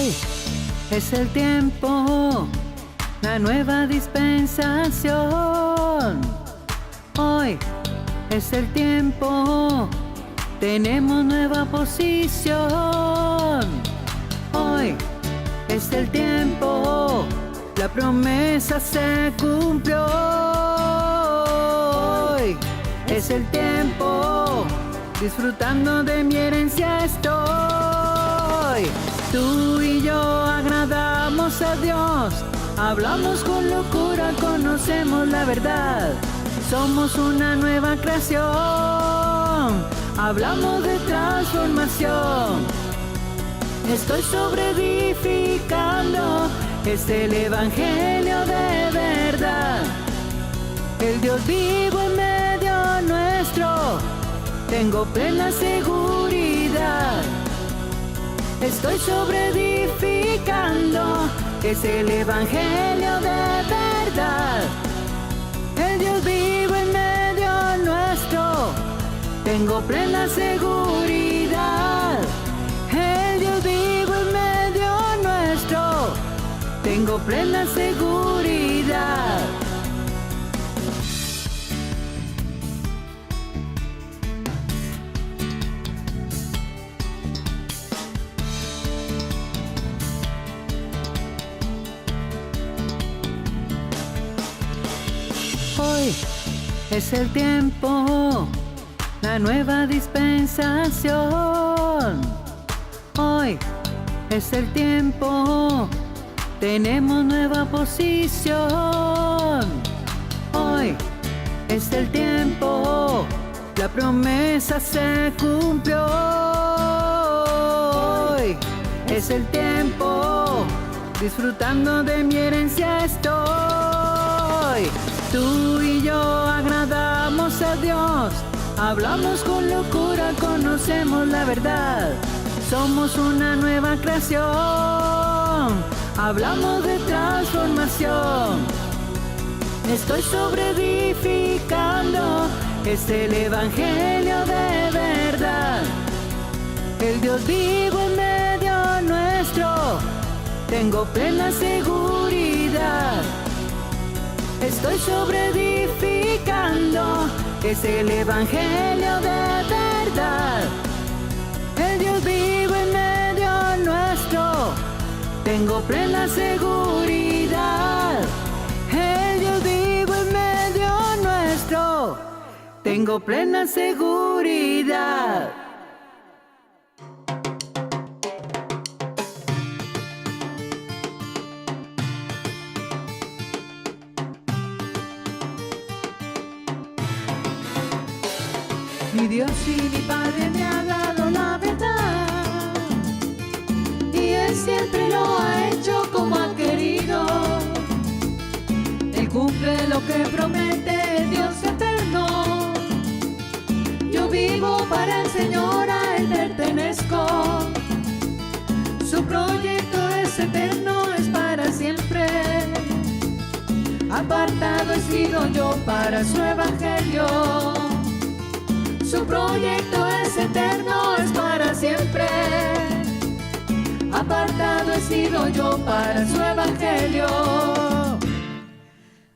Hoy es el tiempo, la nueva dispensación. Hoy es el tiempo, tenemos nueva posición. Hoy es el tiempo, la promesa se cumplió. Hoy es el tiempo, disfrutando de mi herencia estoy. Tú y yo agradamos a Dios, hablamos con locura, conocemos la verdad. Somos una nueva creación, hablamos de transformación. Estoy sobreedificando, es el evangelio de verdad. El Dios vivo en medio nuestro, tengo plena seguridad. Estoy sobreedificando, es el evangelio de verdad. El Dios vivo en medio nuestro, tengo plena seguridad. El Dios vivo en medio nuestro, tengo plena seguridad. Hoy es el tiempo, la nueva dispensación. Hoy es el tiempo, tenemos nueva posición. Hoy es el tiempo, la promesa se cumplió. Hoy es el tiempo, disfrutando de mi herencia estoy. Tú y yo agradamos a Dios, hablamos con locura, conocemos la verdad. Somos una nueva creación, hablamos de transformación. Estoy sobreedificando, es el evangelio de verdad. El Dios vivo en medio nuestro, tengo plena seguridad. Estoy sobreedificando, es el evangelio de verdad. El Dios vivo en medio nuestro, tengo plena seguridad. El Dios vivo en medio nuestro, tengo plena seguridad. Mi Dios y mi Padre me ha dado la verdad, y Él siempre lo ha hecho como ha querido. Él cumple lo que promete, Dios eterno. Yo vivo para el Señor, a Él pertenezco. Su proyecto es eterno, es para siempre. Apartado he sido yo para su evangelio. Su proyecto es eterno, es para siempre. Apartado he sido yo para su evangelio.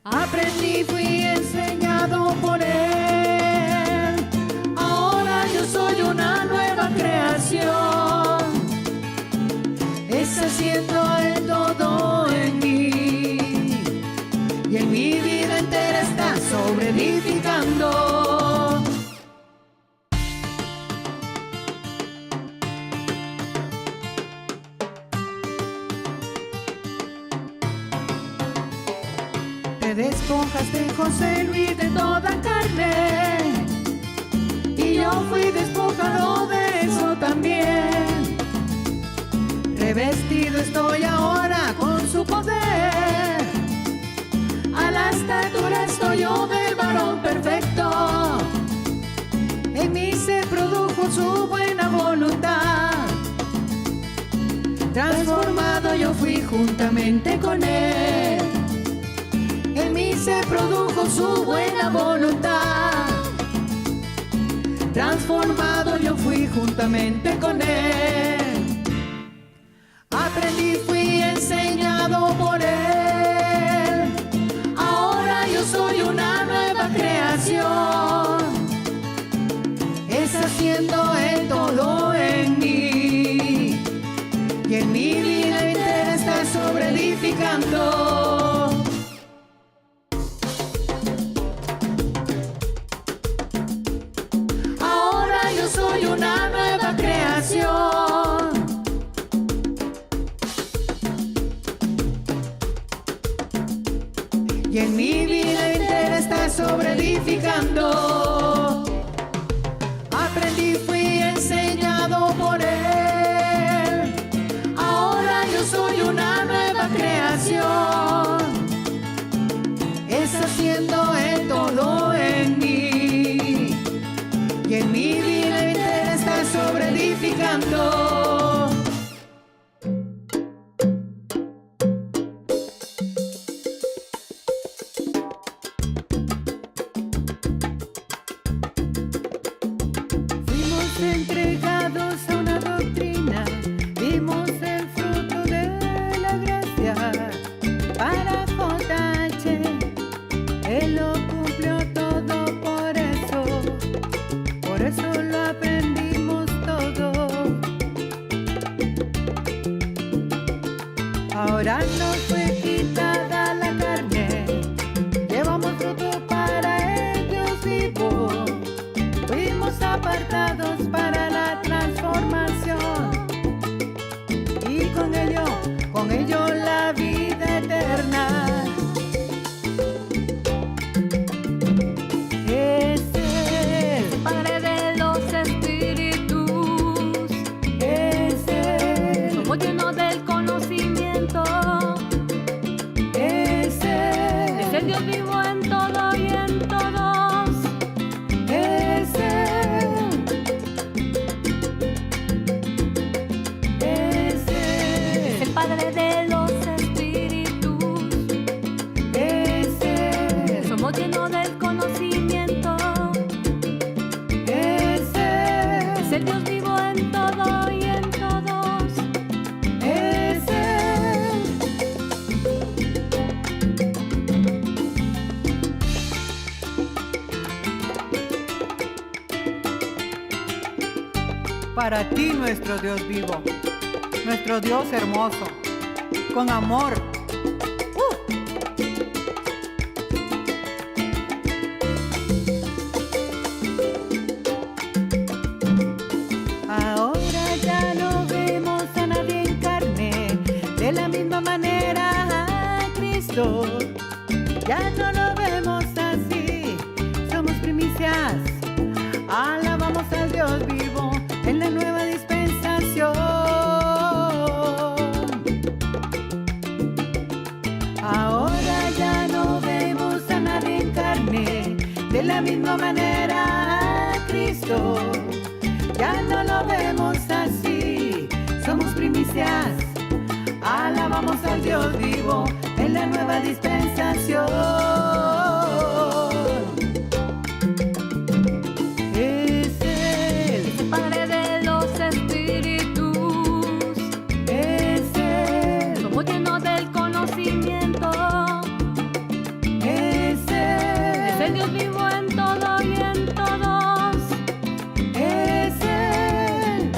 Aprendí, fui enseñado por Él. Ahora yo soy una nueva creación. Es haciendo el todo en mí, y en mi vida entera está sobreedificando. Te despojaste, José Luis, de toda carne, y yo fui despojado de eso también. Revestido estoy ahora con su poder, a la estatura estoy yo del varón perfecto. En mí se produjo su buena voluntad, transformado yo fui juntamente con Él. En mí se produjo su buena voluntad, transformado yo fui juntamente con Él. Aprendí y en mi vida entera está sobreedificando. Ahora yo soy una nueva creación. Y en mi vida entera está sobreedificando. Aprendí, fui enseñado por Él. Ahora yo soy una nueva creación. Es haciendo Él todo en mí. Y en mi vida entera está sobreedificando. Entregados a una doctrina, vimos el fruto de la gracia. Para JH, Él lo cumplió todo, por eso lo aprendimos todo. Ahora nos fue quitada la carne, llevamos fruto para el Dios vivo. Fuimos apartados para la transformación y con ello la vida eterna. Es Él, Padre de los espíritus, es Él, somos llenos del conocimiento, es Él, es el Dios vivo en todo y en todos. es Él, es Él, El Padre de los espíritus, es Él, somos llenos del conocimiento, es Él, es el Dios vivo en todo y en todos. es Él. Para ti, nuestro Dios vivo, nuestro Dios hermoso, con amor. Ahora ya no vemos a nadie en carne, de la misma manera a Cristo. Ya no lo vemos así, somos primicias. Alabamos al Dios vivo en la nueva dispensación. Ahora ya no vemos a nadie en carne, de la misma manera a Cristo. Ya no lo vemos así, somos primicias. Alabamos al Dios vivo en la nueva dispensación. Es Él, Padre de los espíritus, es Él, somos llenos del conocimiento, es Él, es el Dios vivo en todo y en todos. es Él,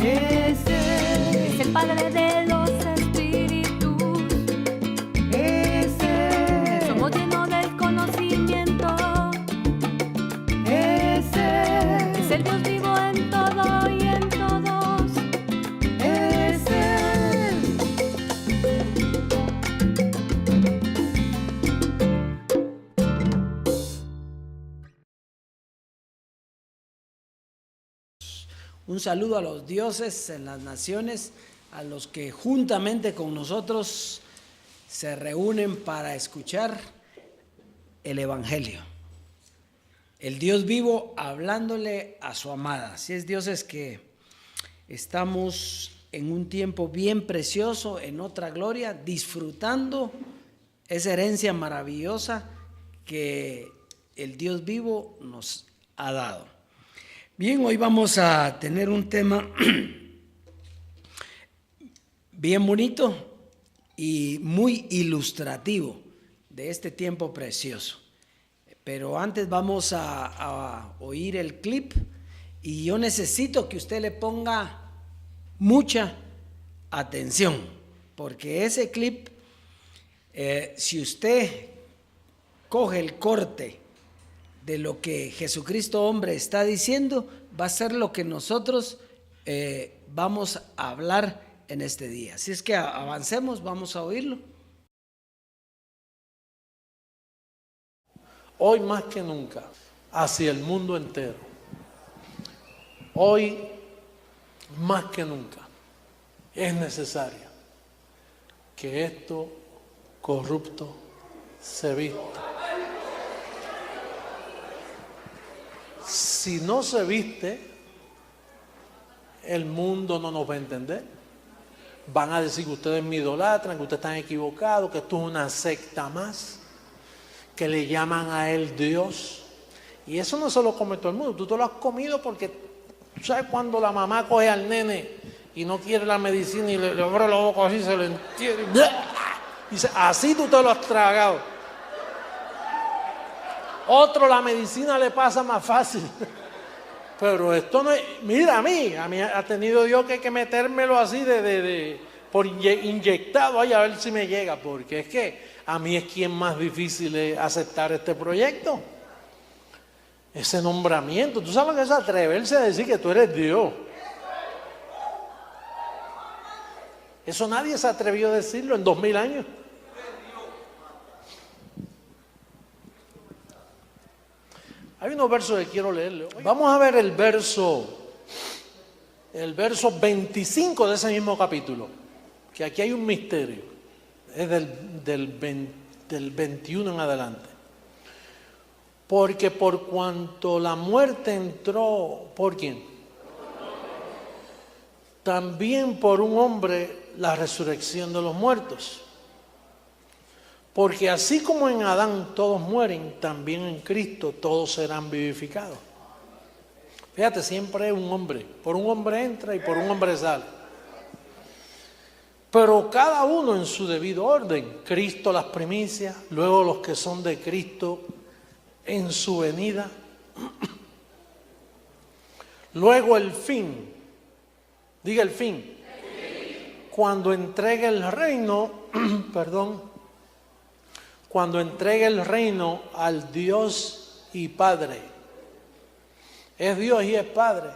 es Él, Es el Padre de los espíritus, es Él, somos llenos del conocimiento, es Él, es el Dios vivo en todo y en todos. es Él. Un saludo a los dioses en las naciones, a los que juntamente con nosotros se reúnen para escuchar el Evangelio. El Dios vivo hablándole a su amada. Así es, dioses, que estamos en un tiempo bien precioso, en otra gloria, disfrutando esa herencia maravillosa que el Dios vivo nos ha dado. Bien, hoy vamos a tener un tema bien bonito y muy ilustrativo de este tiempo precioso. Pero antes vamos a oír el clip Y yo necesito que usted le ponga mucha atención, porque ese clip, si usted coge el corte de lo que Jesucristo hombre está diciendo, va a ser lo que nosotros vamos a hablar en este día. Así es que avancemos, vamos a oírlo. Hoy más que nunca, hacia el mundo entero, hoy más que nunca es necesario que esto corrupto se vista. Si no se viste, el mundo no nos va a entender. Van a decir que ustedes me idolatran, que ustedes están equivocados, que esto es una secta más, que le llaman a él Dios. Y eso no se lo come todo el mundo. Tú te lo has comido porque, ¿tú sabes cuando la mamá coge al nene y no quiere la medicina y le abre la boca así, se lo entierra y dice, así tú te lo has tragado? Otro la medicina le pasa más fácil. Pero esto no es, mira, a mí ha tenido Dios que metérmelo así por inyectado ahí a ver si me llega, porque es que a mí es quien más difícil es aceptar este proyecto. Ese nombramiento, tú sabes lo que es atreverse a decir que tú eres Dios. Eso nadie se atrevió a decirlo en 2000 años. Hay unos versos que quiero leerle. Vamos a ver el verso 25 de ese mismo capítulo, que aquí hay un misterio. Es del 21 en adelante. Porque por cuanto la muerte entró, ¿por quién? También por un hombre la resurrección de los muertos. Porque así como en Adán todos mueren, también en Cristo todos serán vivificados. Fíjate, siempre es un hombre. Por un hombre entra y por un hombre sale. Pero cada uno en su debido orden. Cristo las primicias, luego los que son de Cristo en su venida. Luego el fin. Diga el fin. Cuando entregue el reino, cuando entregue el reino al Dios y Padre. Es Dios y es Padre.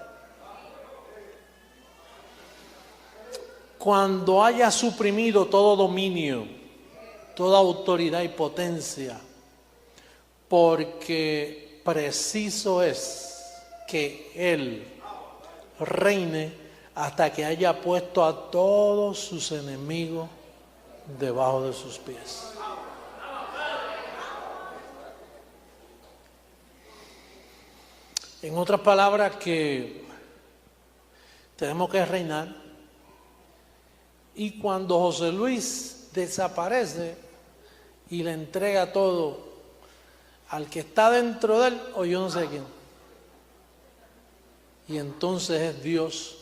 Cuando haya suprimido todo dominio, toda autoridad y potencia, porque preciso es que Él reine hasta que haya puesto a todos sus enemigos debajo de sus pies. En otras palabras, que tenemos que reinar. Y cuando José Luis desaparece y le entrega todo al que está dentro de él, o yo no sé quién, y entonces es Dios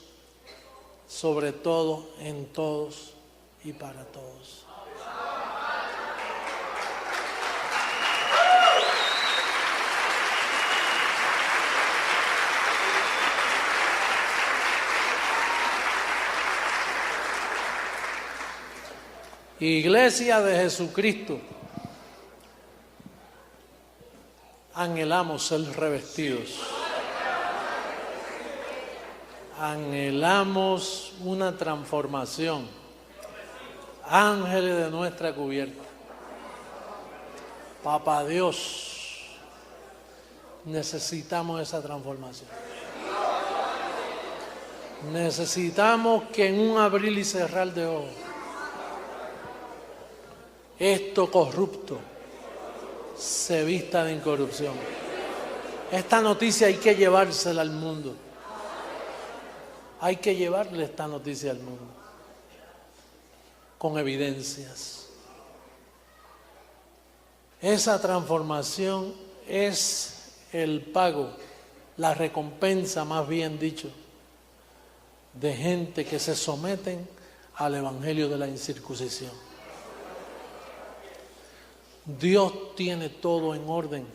sobre todo, en todos y para todos. Iglesia de Jesucristo, anhelamos ser revestidos. Anhelamos una transformación. Ángeles de nuestra cubierta. Papá Dios, necesitamos esa transformación. Necesitamos que en un abrir y cerrar de ojos, esto corrupto se vista de incorrupción. Esta noticia hay que llevársela al mundo. Hay que llevarle esta noticia al mundo con evidencias. Esa transformación es el pago, la recompensa, más bien dicho, de gente que se someten al evangelio de la incircuncisión. Dios tiene todo en orden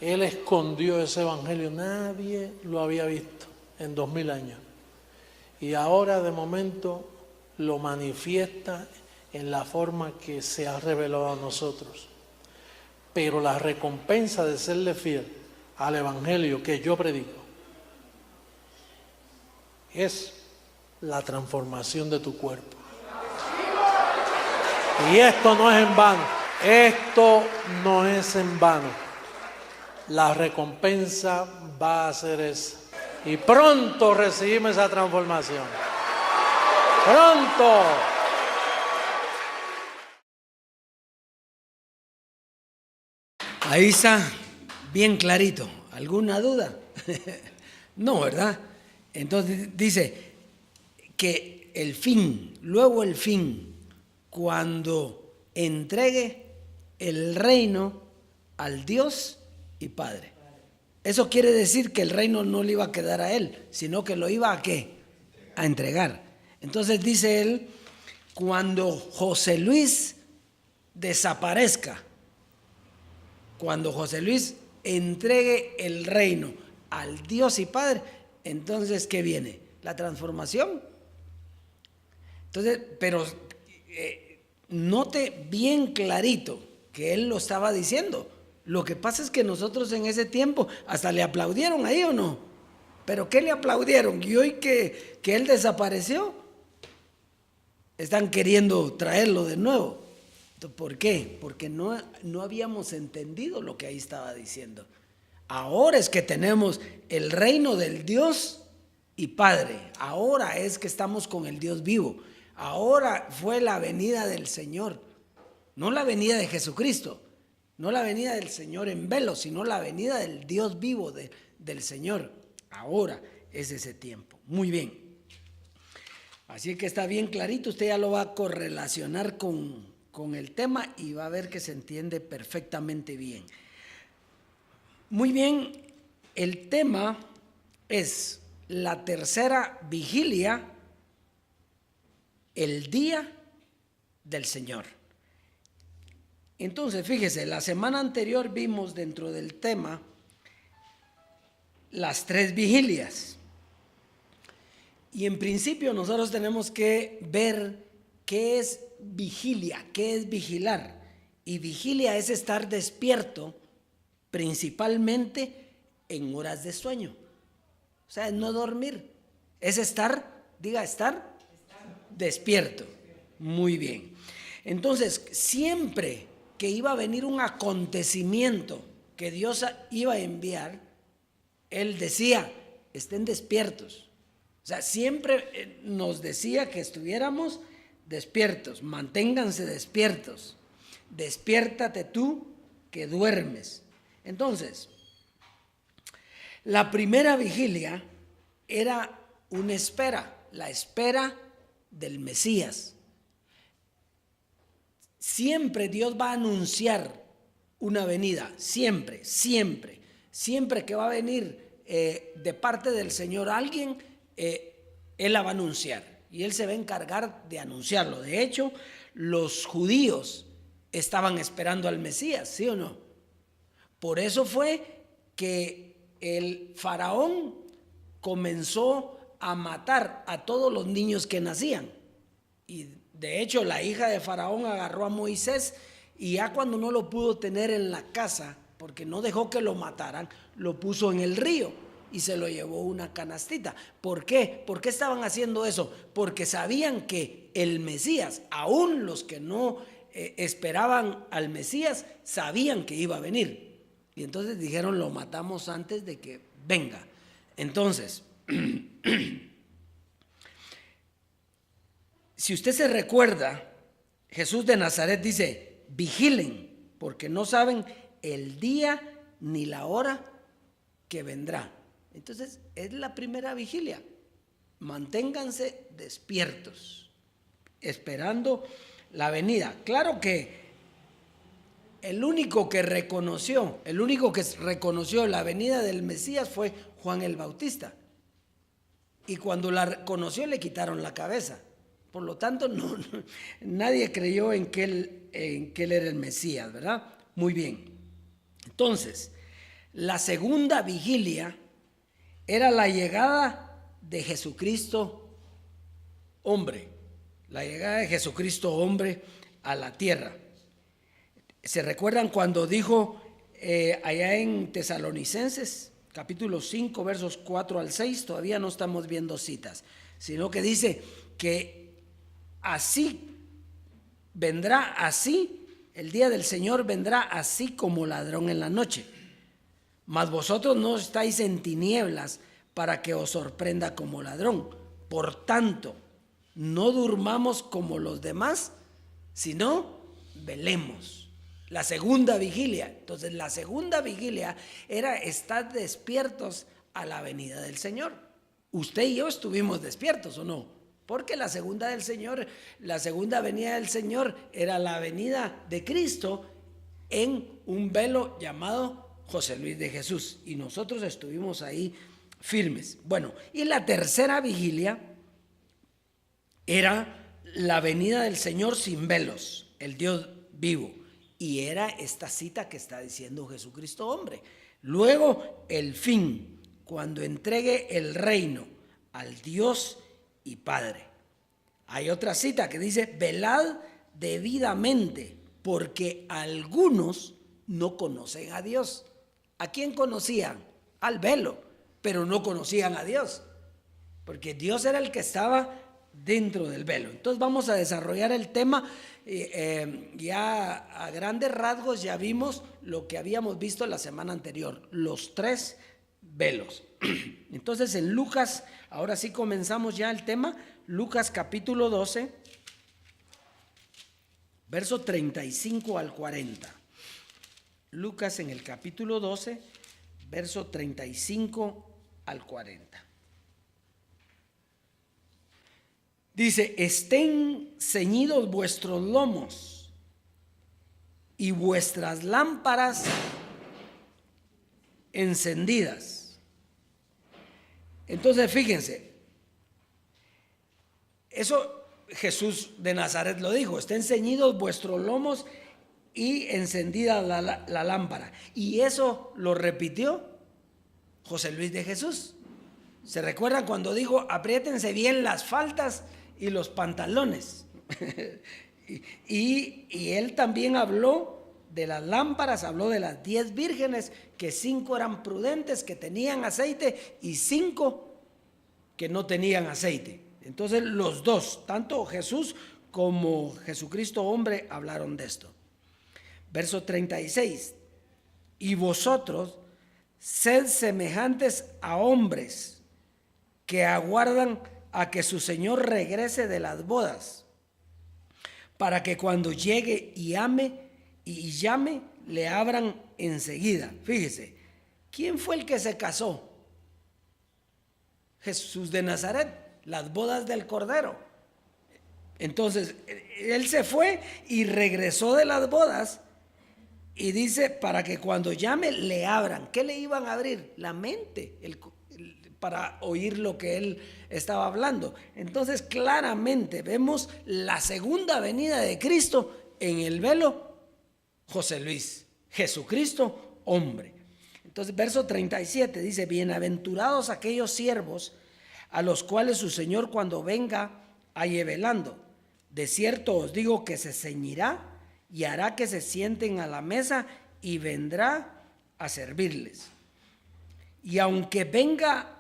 Él escondió ese evangelio, nadie lo había visto en 2000 años. Y ahora de momento lo manifiesta en la forma que se ha revelado a nosotros. Pero la recompensa de serle fiel al evangelio que yo predico es la transformación de tu cuerpo. Y esto no es en vano, esto no es en vano. La recompensa va a ser esa. Y pronto recibimos esa transformación. Pronto. Ahí está, bien clarito. ¿Alguna duda? No, ¿verdad? Entonces dice que el fin, luego el fin, cuando entregue el reino al Dios y Padre. Eso quiere decir que el reino no le iba a quedar a él, sino que lo iba a ¿qué? A entregar. Entonces dice él, cuando José Luis desaparezca, cuando José Luis entregue el reino al Dios y Padre, entonces ¿qué viene? La transformación. Entonces, pero note bien clarito que él lo estaba diciendo. Lo que pasa es que nosotros en ese tiempo hasta le aplaudieron ahí, ¿o no? ¿Pero qué le aplaudieron? Y hoy que él desapareció, están queriendo traerlo de nuevo. ¿Por qué? Porque no habíamos entendido lo que ahí estaba diciendo. Ahora es que tenemos el reino del Dios y Padre. Ahora es que estamos con el Dios vivo. Ahora fue la venida del Señor, no la venida de Jesucristo, no la venida del Señor en velo, sino la venida del Dios vivo del Señor. Ahora es ese tiempo. Muy bien. Así que está bien clarito, usted ya lo va a correlacionar con el tema y va a ver que se entiende perfectamente bien. Muy bien, el tema es la tercera vigilia, el día del Señor. Entonces, fíjese, la semana anterior vimos dentro del tema las 3 vigilias. Y en principio nosotros tenemos que ver qué es vigilia, qué es vigilar. Y vigilia es estar despierto principalmente en horas de sueño. O sea, es no dormir, es estar despierto. Muy bien. Entonces, siempre que iba a venir un acontecimiento que Dios iba a enviar, Él decía, estén despiertos. O sea, siempre nos decía que estuviéramos despiertos, manténganse despiertos. Despiértate tú que duermes. Entonces, la primera vigilia era una espera, la espera del Mesías. Siempre Dios va a anunciar una venida, siempre que va a venir de parte del Señor alguien, Él la va a anunciar y Él se va a encargar de anunciarlo. De hecho, los judíos estaban esperando al Mesías, ¿sí o no? Por eso fue que el faraón comenzó a matar a todos los niños que nacían. Y de hecho la hija de faraón agarró a Moisés y ya cuando no lo pudo tener en la casa, porque no dejó que lo mataran, lo puso en el río y se lo llevó una canastita. ¿Por qué? ¿Por qué estaban haciendo eso? Porque sabían que el Mesías, aún los que no esperaban al Mesías, sabían que iba a venir. Y entonces dijeron, lo matamos antes de que venga. Entonces, si usted se recuerda, Jesús de Nazaret dice, vigilen, porque no saben el día ni la hora que vendrá. Entonces, es la primera vigilia. Manténganse despiertos, esperando la venida. Claro que el único que reconoció la venida del Mesías fue Juan el Bautista. Y cuando la reconoció le quitaron la cabeza. Por lo tanto, nadie creyó en que él era el Mesías, ¿verdad? Muy bien. Entonces, La segunda vigilia era la llegada de Jesucristo hombre, la llegada de Jesucristo hombre a la tierra. ¿Se recuerdan cuando dijo allá en Tesalonicenses, capítulo 5, versos 4 al 6? Todavía no estamos viendo citas, sino que dice que así vendrá, así el día del Señor vendrá así como ladrón en la noche. Mas vosotros no estáis en tinieblas para que os sorprenda como ladrón. Por tanto, no durmamos como los demás, sino velemos. La segunda vigilia. Entonces, la segunda vigilia era estar despiertos a la venida del Señor. Usted y yo estuvimos despiertos, ¿o no? Porque la segunda venida del Señor era la venida de Cristo en un velo llamado José Luis de Jesús, y nosotros estuvimos ahí firmes. Bueno, y la tercera vigilia era la venida del Señor sin velos, el Dios vivo, y era esta cita que está diciendo Jesucristo hombre. Luego el fin, cuando entregue el reino al Dios y Padre. Hay otra cita que dice: velad debidamente, porque algunos no conocen a Dios. ¿A quién conocían? Al velo, pero no conocían a Dios, porque Dios era el que estaba dentro del velo. Entonces vamos a desarrollar el tema. Ya a grandes rasgos ya vimos lo que habíamos visto la semana anterior, los 3 velos. Entonces en Lucas, ahora sí comenzamos ya el tema. Lucas capítulo 12, verso 35 al 40. Lucas en el capítulo 12, verso 35 al 40. Dice: estén ceñidos vuestros lomos y vuestras lámparas encendidas. Entonces fíjense, eso Jesús de Nazaret lo dijo: estén ceñidos vuestros lomos y encendida la lámpara. Y eso lo repitió José Luis de Jesús. ¿Se recuerdan cuando dijo: apriétense bien las faldas y los pantalones? y él también habló de las lámparas, habló de las 10 vírgenes, que 5 eran prudentes, que tenían aceite, y 5 que no tenían aceite. Entonces los dos, tanto Jesús como Jesucristo hombre, hablaron de esto. Verso 36: y vosotros sed semejantes a hombres que aguardan a que su Señor regrese de las bodas, para que cuando llegue y llame, le abran enseguida. Fíjese, ¿quién fue el que se casó? Jesús de Nazaret, las bodas del Cordero. Entonces, él se fue y regresó de las bodas. Y dice, para que cuando llame le abran. ¿Qué le iban a abrir? La mente, para oír lo que él estaba hablando. Entonces claramente vemos la segunda venida de Cristo en el velo José Luis, Jesucristo hombre. Entonces verso 37 dice: bienaventurados aquellos siervos a los cuales su Señor cuando venga halle velando. De cierto os digo que se ceñirá y hará que se sienten a la mesa y vendrá a servirles. Y aunque venga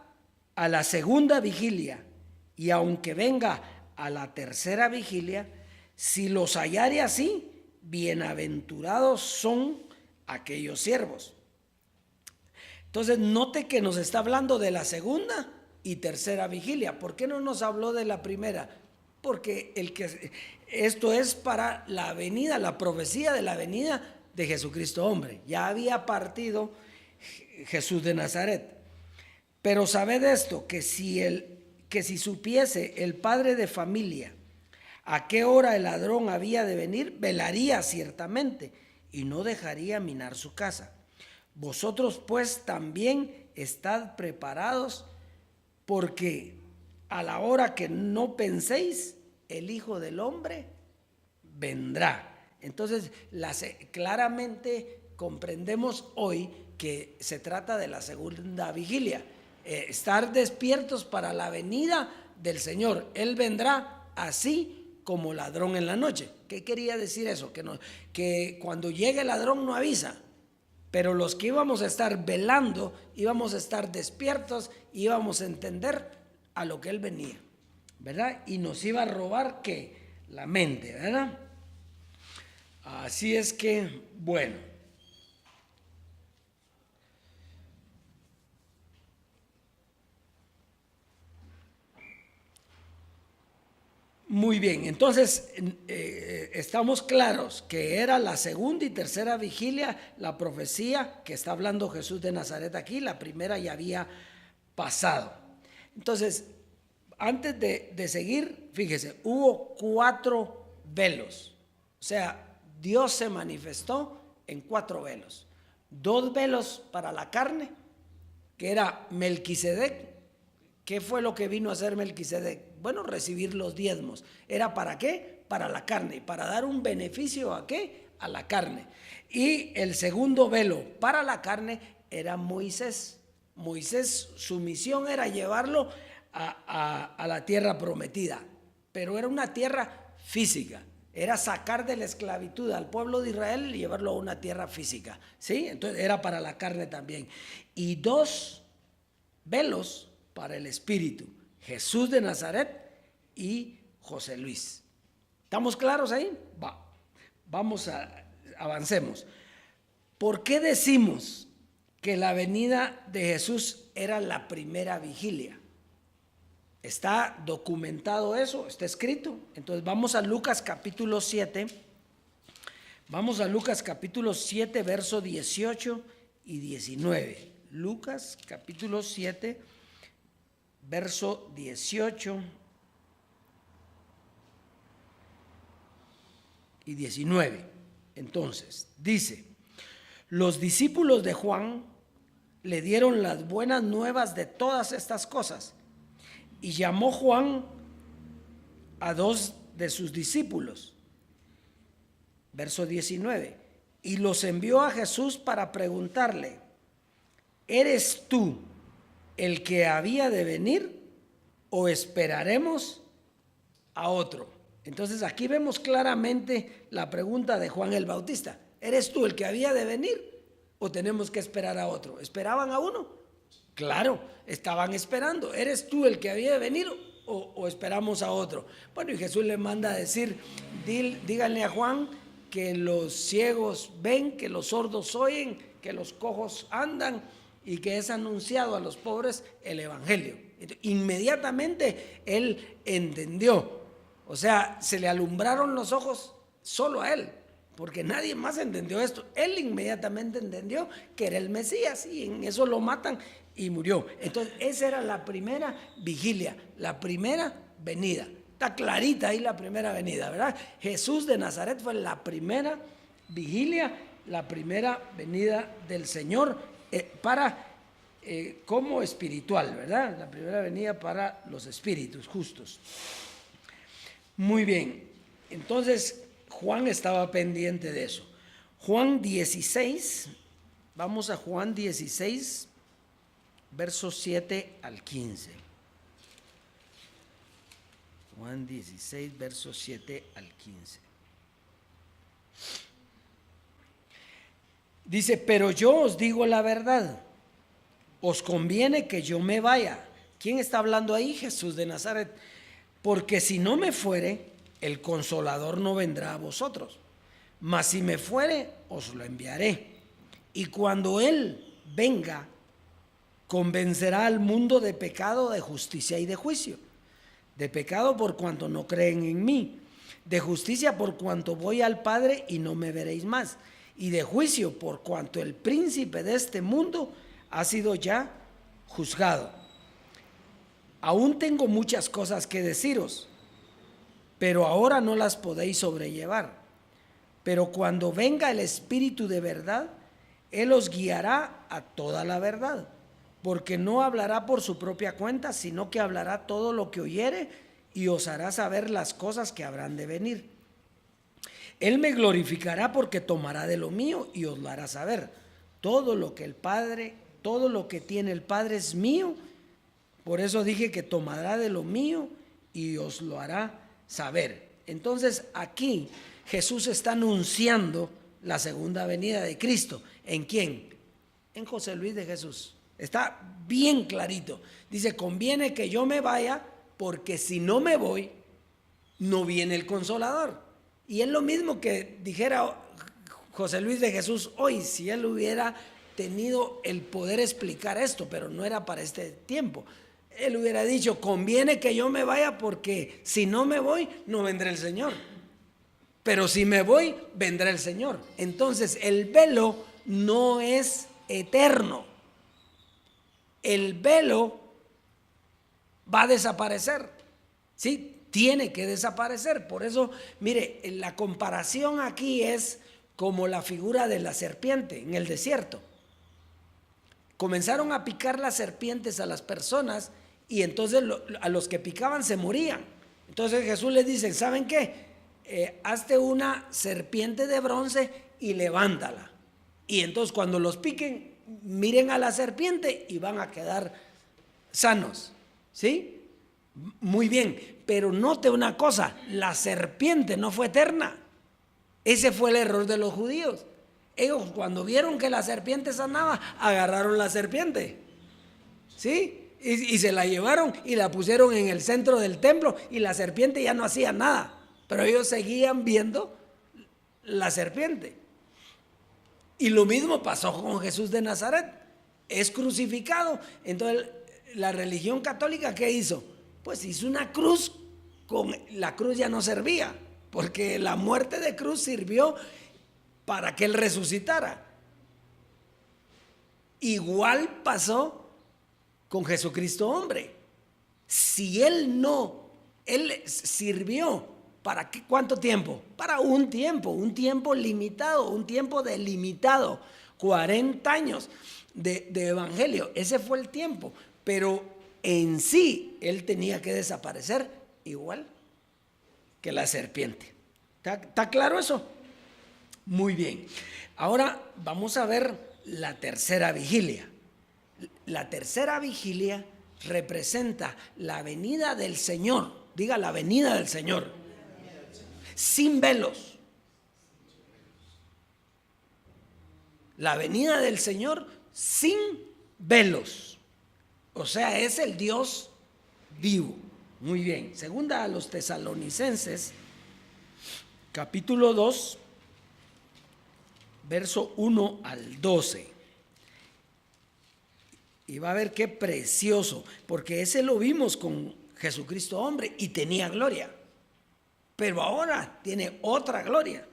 a la segunda vigilia y aunque venga a la tercera vigilia, si los hallare así, bienaventurados son aquellos siervos. Entonces note que nos está hablando de la segunda y tercera vigilia. ¿Por qué no nos habló de la primera? Porque esto es para la venida, la profecía de la venida de Jesucristo hombre. Ya había partido Jesús de Nazaret. Pero sabed esto, que si supiese el padre de familia a qué hora el ladrón había de venir, velaría ciertamente y no dejaría minar su casa. Vosotros pues también estad preparados, porque a la hora que no penséis, el Hijo del Hombre vendrá. Entonces, claramente comprendemos hoy que se trata de la segunda vigilia. Estar despiertos para la venida del Señor. Él vendrá así como ladrón en la noche. ¿Qué quería decir eso? Que cuando llegue el ladrón no avisa, pero los que íbamos a estar velando, íbamos a estar despiertos, íbamos a entender a lo que Él venía, ¿verdad? Y nos iba a robar, ¿qué? La mente, ¿verdad? Así es que, bueno. Muy bien, entonces estamos claros que era la segunda y tercera vigilia, la profecía que está hablando Jesús de Nazaret aquí, la primera ya había pasado. Entonces, antes de seguir, fíjese, hubo 4 velos, o sea, Dios se manifestó en 4 velos. 2 velos para la carne, que era Melquisedec. ¿Qué fue lo que vino a hacer Melquisedec? Bueno, recibir los diezmos. ¿Era para qué? Para la carne. ¿Para dar un beneficio a qué? A la carne. Y el segundo velo para la carne era Moisés. Moisés, su misión era llevarlo a la tierra prometida. Pero era una tierra física. Era sacar de la esclavitud al pueblo de Israel y llevarlo a una tierra física. ¿Sí? Entonces era para la carne también. Y 2 velos para el espíritu, Jesús de Nazaret y José Luis. ¿Estamos claros ahí? Avancemos. ¿Por qué decimos que la venida de Jesús era la primera vigilia? Está documentado eso, está escrito. Entonces vamos a Lucas capítulo 7. Vamos a Lucas capítulo 7, verso 18 y 19. Lucas capítulo 7, verso 18 y 19. Entonces, dice: los discípulos de Juan le dieron las buenas nuevas de todas estas cosas, y llamó Juan a 2 de sus discípulos. Verso 19. Y los envió a Jesús para preguntarle: ¿eres tú el que había de venir o esperaremos a otro? Entonces aquí vemos claramente la pregunta de Juan el Bautista: ¿eres tú el que había de venir o tenemos que esperar a otro? ¿Esperaban a uno? Claro, estaban esperando. ¿Eres tú el que había de venir o esperamos a otro? Bueno, y Jesús le manda a decir: díganle a Juan que los ciegos ven, que los sordos oyen, que los cojos andan, y que es anunciado a los pobres el evangelio. Inmediatamente él entendió, o sea, se le alumbraron los ojos solo a él, porque nadie más entendió esto. Él inmediatamente entendió que era el Mesías, y en eso lo matan y murió. Entonces esa era la primera vigilia, la primera venida. Está clarita ahí la primera venida, ¿verdad? Jesús de Nazaret fue la primera vigilia, la primera venida del Señor, como espiritual, ¿verdad? La primera venida para los espíritus justos. Muy bien, entonces Juan estaba pendiente de eso. Juan 16, vamos a Juan 16, versos 7 al 15. Juan 16, versos 7 al 15. Dice: pero yo os digo la verdad, os conviene que yo me vaya. ¿Quién está hablando ahí? Jesús de Nazaret. Porque si no me fuere, el Consolador no vendrá a vosotros. Mas si me fuere, os lo enviaré. Y cuando Él venga, convencerá al mundo de pecado, de justicia y de juicio. De pecado por cuanto no creen en mí. De justicia por cuanto voy al Padre y no me veréis más. Y de juicio por cuanto el príncipe de este mundo ha sido ya juzgado. Aún tengo muchas cosas que deciros, pero ahora no las podéis sobrellevar. Pero cuando venga el Espíritu de verdad, Él os guiará a toda la verdad, porque no hablará por su propia cuenta, sino que hablará todo lo que oyere y os hará saber las cosas que habrán de venir. Él me glorificará porque tomará de lo mío y os lo hará saber. todo lo que el Padre, todo lo que tiene el Padre es mío. Por eso dije que tomará de lo mío y os lo hará saber. Entonces aquí Jesús está anunciando la segunda venida de Cristo. ¿En quién? En José Luis de Jesús. Está bien clarito. Dice, conviene que yo me vaya, porque si no me voy, no viene el Consolador. Y es lo mismo que dijera José Luis de Jesús hoy, si él hubiera tenido el poder explicar esto, pero no era para este tiempo. Él hubiera dicho, conviene que yo me vaya, porque si no me voy, no vendrá el Señor. Pero si me voy, vendrá el Señor. Entonces el velo no es eterno. El velo va a desaparecer, ¿sí? Tiene que desaparecer. Por eso, mire, la comparación aquí es como la figura de la serpiente en el desierto. Comenzaron a picar las serpientes a las personas y entonces a los que picaban se morían. Entonces Jesús les dice, ¿saben qué? Hazte una serpiente de bronce y levántala. Y entonces cuando los piquen, miren a la serpiente y van a quedar sanos, ¿sí? Muy bien, pero note una cosa, la serpiente no fue eterna. Ese fue el error de los judíos. Ellos cuando vieron que la serpiente sanaba, agarraron la serpiente, ¿sí? Y se la llevaron y la pusieron en el centro del templo y la serpiente ya no hacía nada, pero ellos seguían viendo la serpiente. Y lo mismo pasó con Jesús de Nazaret. Es crucificado. Entonces la religión católica, ¿qué hizo? Pues hizo una cruz. Con la cruz ya no servía, porque la muerte de cruz sirvió para que él resucitara. Igual pasó con Jesucristo hombre. Si él sirvió, ¿para qué? ¿Cuánto tiempo? Para un tiempo limitado, un tiempo delimitado, 40 años de evangelio. Ese fue el tiempo, pero en sí él tenía que desaparecer igual que la serpiente. ¿Está claro eso? Muy bien. Ahora vamos a ver la tercera vigilia. La tercera vigilia representa la venida del Señor. Diga, la venida del Señor. Sin velos. La venida del Señor sin velos. O sea, es el Dios vivo. Muy bien. Segunda a los Tesalonicenses, capítulo 2, verso 1 al 12. Y va a ver qué precioso, porque ese lo vimos con Jesucristo hombre y tenía gloria. Pero ahora tiene otra gloria.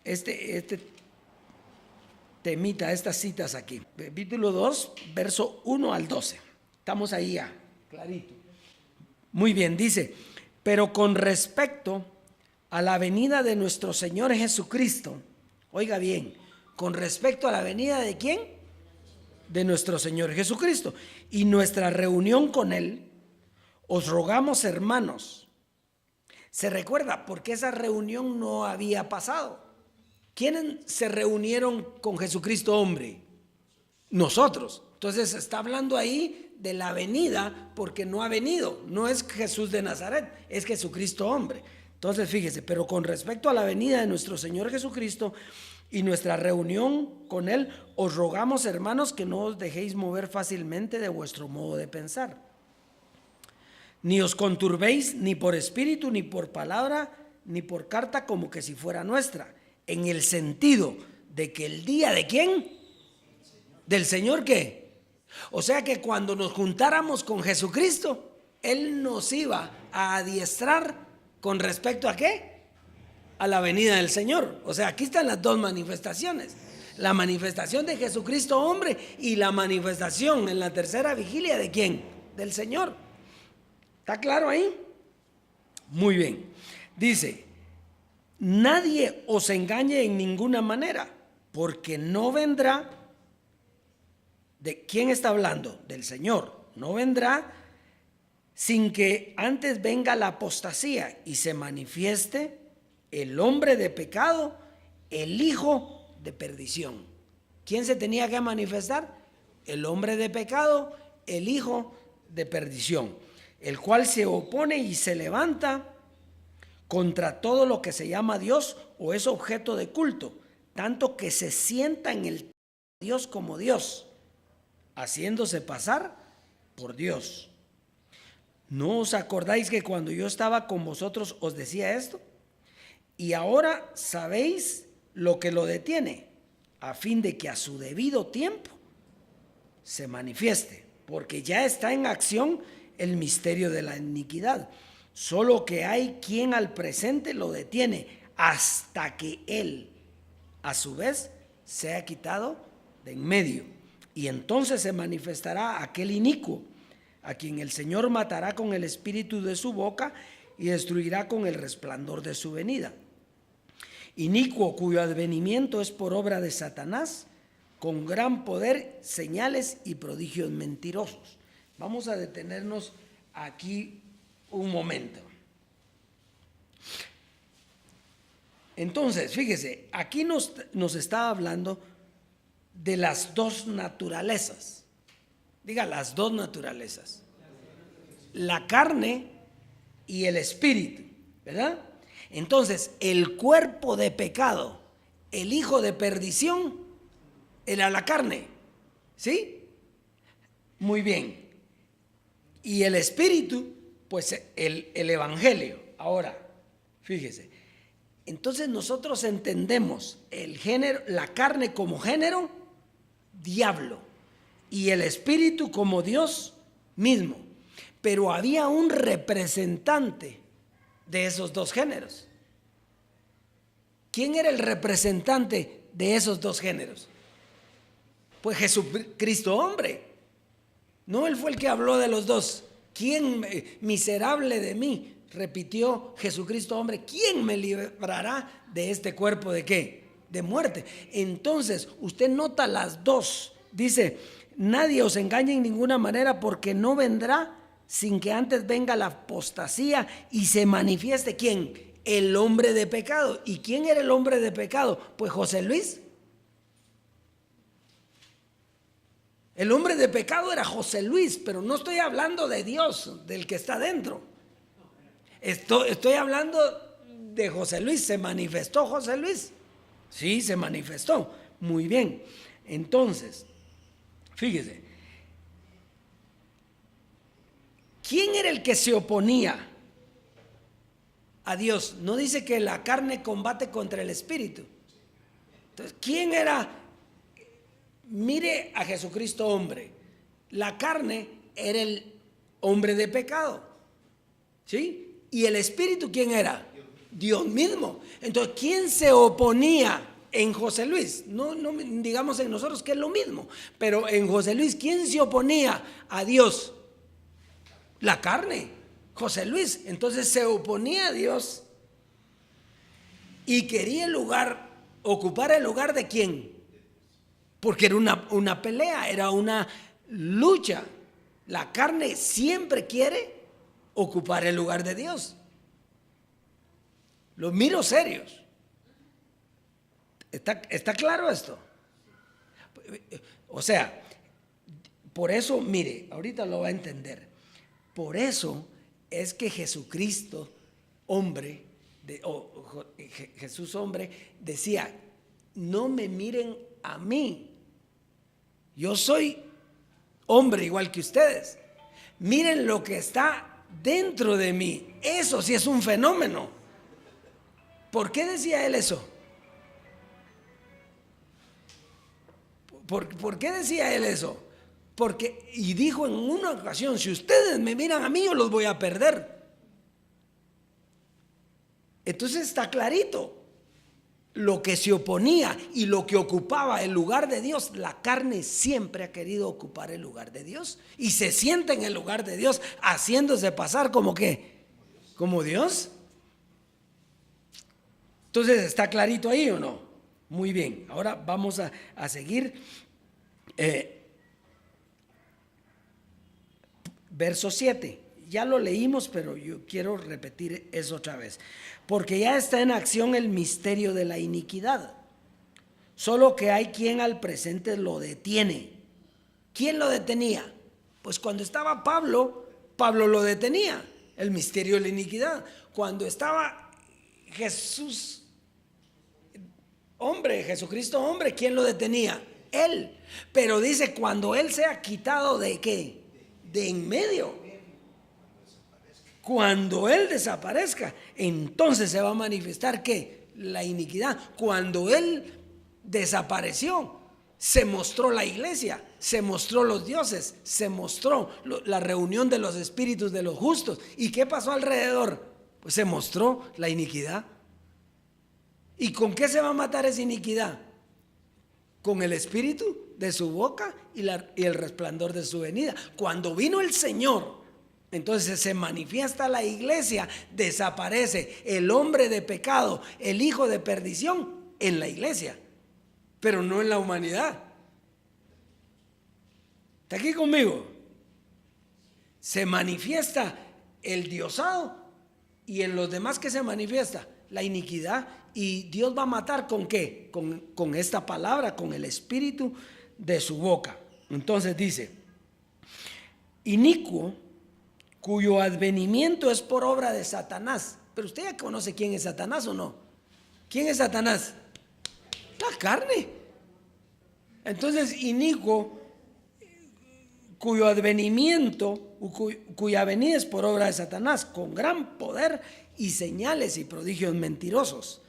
Este temita, estas citas aquí. Capítulo 2, verso 1 al 12. Estamos ahí ya, clarito. Muy bien, dice, pero con respecto a la venida de nuestro Señor Jesucristo, oiga bien, con respecto a la venida de ¿quién? De nuestro Señor Jesucristo y nuestra reunión con Él, os rogamos, hermanos. ¿Se recuerda? Porque esa reunión no había pasado. ¿Quiénes se reunieron con Jesucristo hombre? Nosotros. Entonces está hablando ahí de la venida, porque no ha venido. No es Jesús de Nazaret, es Jesucristo hombre. Entonces fíjese, pero con respecto a la venida de nuestro Señor Jesucristo y nuestra reunión con Él, os rogamos, hermanos, que no os dejéis mover fácilmente de vuestro modo de pensar. Ni os conturbéis ni por espíritu, ni por palabra, ni por carta, como que si fuera nuestra, en el sentido de que el día de ¿quién? Del Señor, ¿qué? O sea que cuando nos juntáramos con Jesucristo, Él nos iba a adiestrar con respecto a ¿qué? A la venida del Señor. O sea, aquí están las dos manifestaciones. La manifestación de Jesucristo hombre y la manifestación en la tercera vigilia ¿de quién? Del Señor. ¿Está claro ahí? Muy bien. Dice, nadie os engañe en ninguna manera, porque no vendrá. ¿De quién está hablando? Del Señor. No vendrá sin que antes venga la apostasía y se manifieste el hombre de pecado, el hijo de perdición. ¿Quién se tenía que manifestar? El hombre de pecado, el hijo de perdición, el cual se opone y se levanta contra todo lo que se llama Dios o es objeto de culto, tanto que se sienta en el Dios como Dios, haciéndose pasar por Dios. ¿No os acordáis que cuando yo estaba con vosotros os decía esto? Y ahora sabéis lo que lo detiene, a fin de que a su debido tiempo se manifieste, porque ya está en acción el misterio de la iniquidad, solo que hay quien al presente lo detiene hasta que él a su vez sea quitado de en medio, y entonces se manifestará aquel inicuo, a quien el Señor matará con el espíritu de su boca y destruirá con el resplandor de su venida. Inicuo cuyo advenimiento es por obra de Satanás, con gran poder, señales y prodigios mentirosos. Vamos a detenernos aquí un momento. Entonces, fíjese, aquí nos está hablando de las dos naturalezas. Diga, las dos naturalezas. La carne y el espíritu, ¿verdad? Entonces, el cuerpo de pecado, el hijo de perdición, era la carne, ¿sí? Muy bien. Y el espíritu, pues el evangelio. Ahora, fíjese, entonces nosotros entendemos el género, la carne como género, diablo, y el espíritu como Dios mismo. Pero había un representante de esos dos géneros. ¿Quién era el representante de esos dos géneros? Pues Jesucristo hombre. No, él fue el que habló de los dos. ¿Quién, miserable de mí? Repitió Jesucristo hombre, ¿quién me librará de este cuerpo de qué? De muerte. Entonces, usted nota las dos. Dice, nadie os engañe en ninguna manera, porque no vendrá sin que antes venga la apostasía y se manifieste ¿quién? El hombre de pecado. ¿Y quién era el hombre de pecado? Pues José Luis. El hombre de pecado era José Luis, pero no estoy hablando de Dios, del que está dentro. Estoy hablando de José Luis. ¿Se manifestó José Luis? Sí, se manifestó. Muy bien. Entonces, fíjese, ¿quién era el que se oponía a Dios? No dice que la carne combate contra el espíritu. Entonces, ¿quién era? Mire a Jesucristo hombre. La carne era el hombre de pecado, ¿sí? ¿Y el espíritu quién era? Dios mismo. Entonces, ¿quién se oponía en José Luis? No digamos en nosotros que es lo mismo, pero en José Luis, ¿quién se oponía a Dios? La carne, José Luis. Entonces se oponía a Dios y quería ocupar el lugar de quién. Porque era una pelea, era una lucha. La carne siempre quiere ocupar el lugar de Dios. Los miro serios. ¿Está claro esto? O sea, por eso, mire, ahorita lo va a entender. Por eso es que Jesucristo, hombre, Jesús hombre, decía, no me miren a mí. Yo soy hombre igual que ustedes. Miren lo que está dentro de mí. Eso sí es un fenómeno. ¿Por qué decía él eso? ¿Por qué decía él eso? Porque, y dijo en una ocasión, si ustedes me miran a mí, yo los voy a perder. Entonces está clarito. Lo que se oponía y lo que ocupaba el lugar de Dios, la carne siempre ha querido ocupar el lugar de Dios y se siente en el lugar de Dios haciéndose pasar como ¿qué? Como Dios. Entonces, ¿está clarito ahí o no? Muy bien, ahora vamos a seguir. Verso 7. Ya lo leímos, pero yo quiero repetir eso otra vez. Porque ya está en acción el misterio de la iniquidad, solo que hay quien al presente lo detiene. ¿Quién lo detenía? Pues cuando estaba Pablo, Pablo lo detenía, el misterio de la iniquidad. Cuando estaba Jesús, hombre, Jesucristo hombre, ¿quién lo detenía? Él. Pero dice, cuando Él sea quitado ¿de qué? De en medio. Cuando Él desaparezca, entonces se va a manifestar ¿qué? La iniquidad. Cuando Él desapareció, se mostró la iglesia, se mostró los dioses, se mostró la reunión de los espíritus de los justos. ¿Y qué pasó alrededor? Pues se mostró la iniquidad. ¿Y con qué se va a matar esa iniquidad? Con el espíritu de su boca y el resplandor de su venida. Cuando vino el Señor, entonces se manifiesta la iglesia, desaparece el hombre de pecado, el hijo de perdición en la iglesia, pero no en la humanidad. ¿Está aquí conmigo? Se manifiesta el diosado y en los demás que se manifiesta la iniquidad, y Dios va a matar ¿con qué? Con esta palabra, con el espíritu de su boca. Entonces dice, inicuo, cuyo advenimiento es por obra de Satanás. Pero usted ya conoce quién es Satanás, ¿o no? ¿Quién es Satanás? La carne. Entonces, inicuo, cuyo advenimiento, cuya venida es por obra de Satanás, con gran poder y señales y prodigios mentirosos.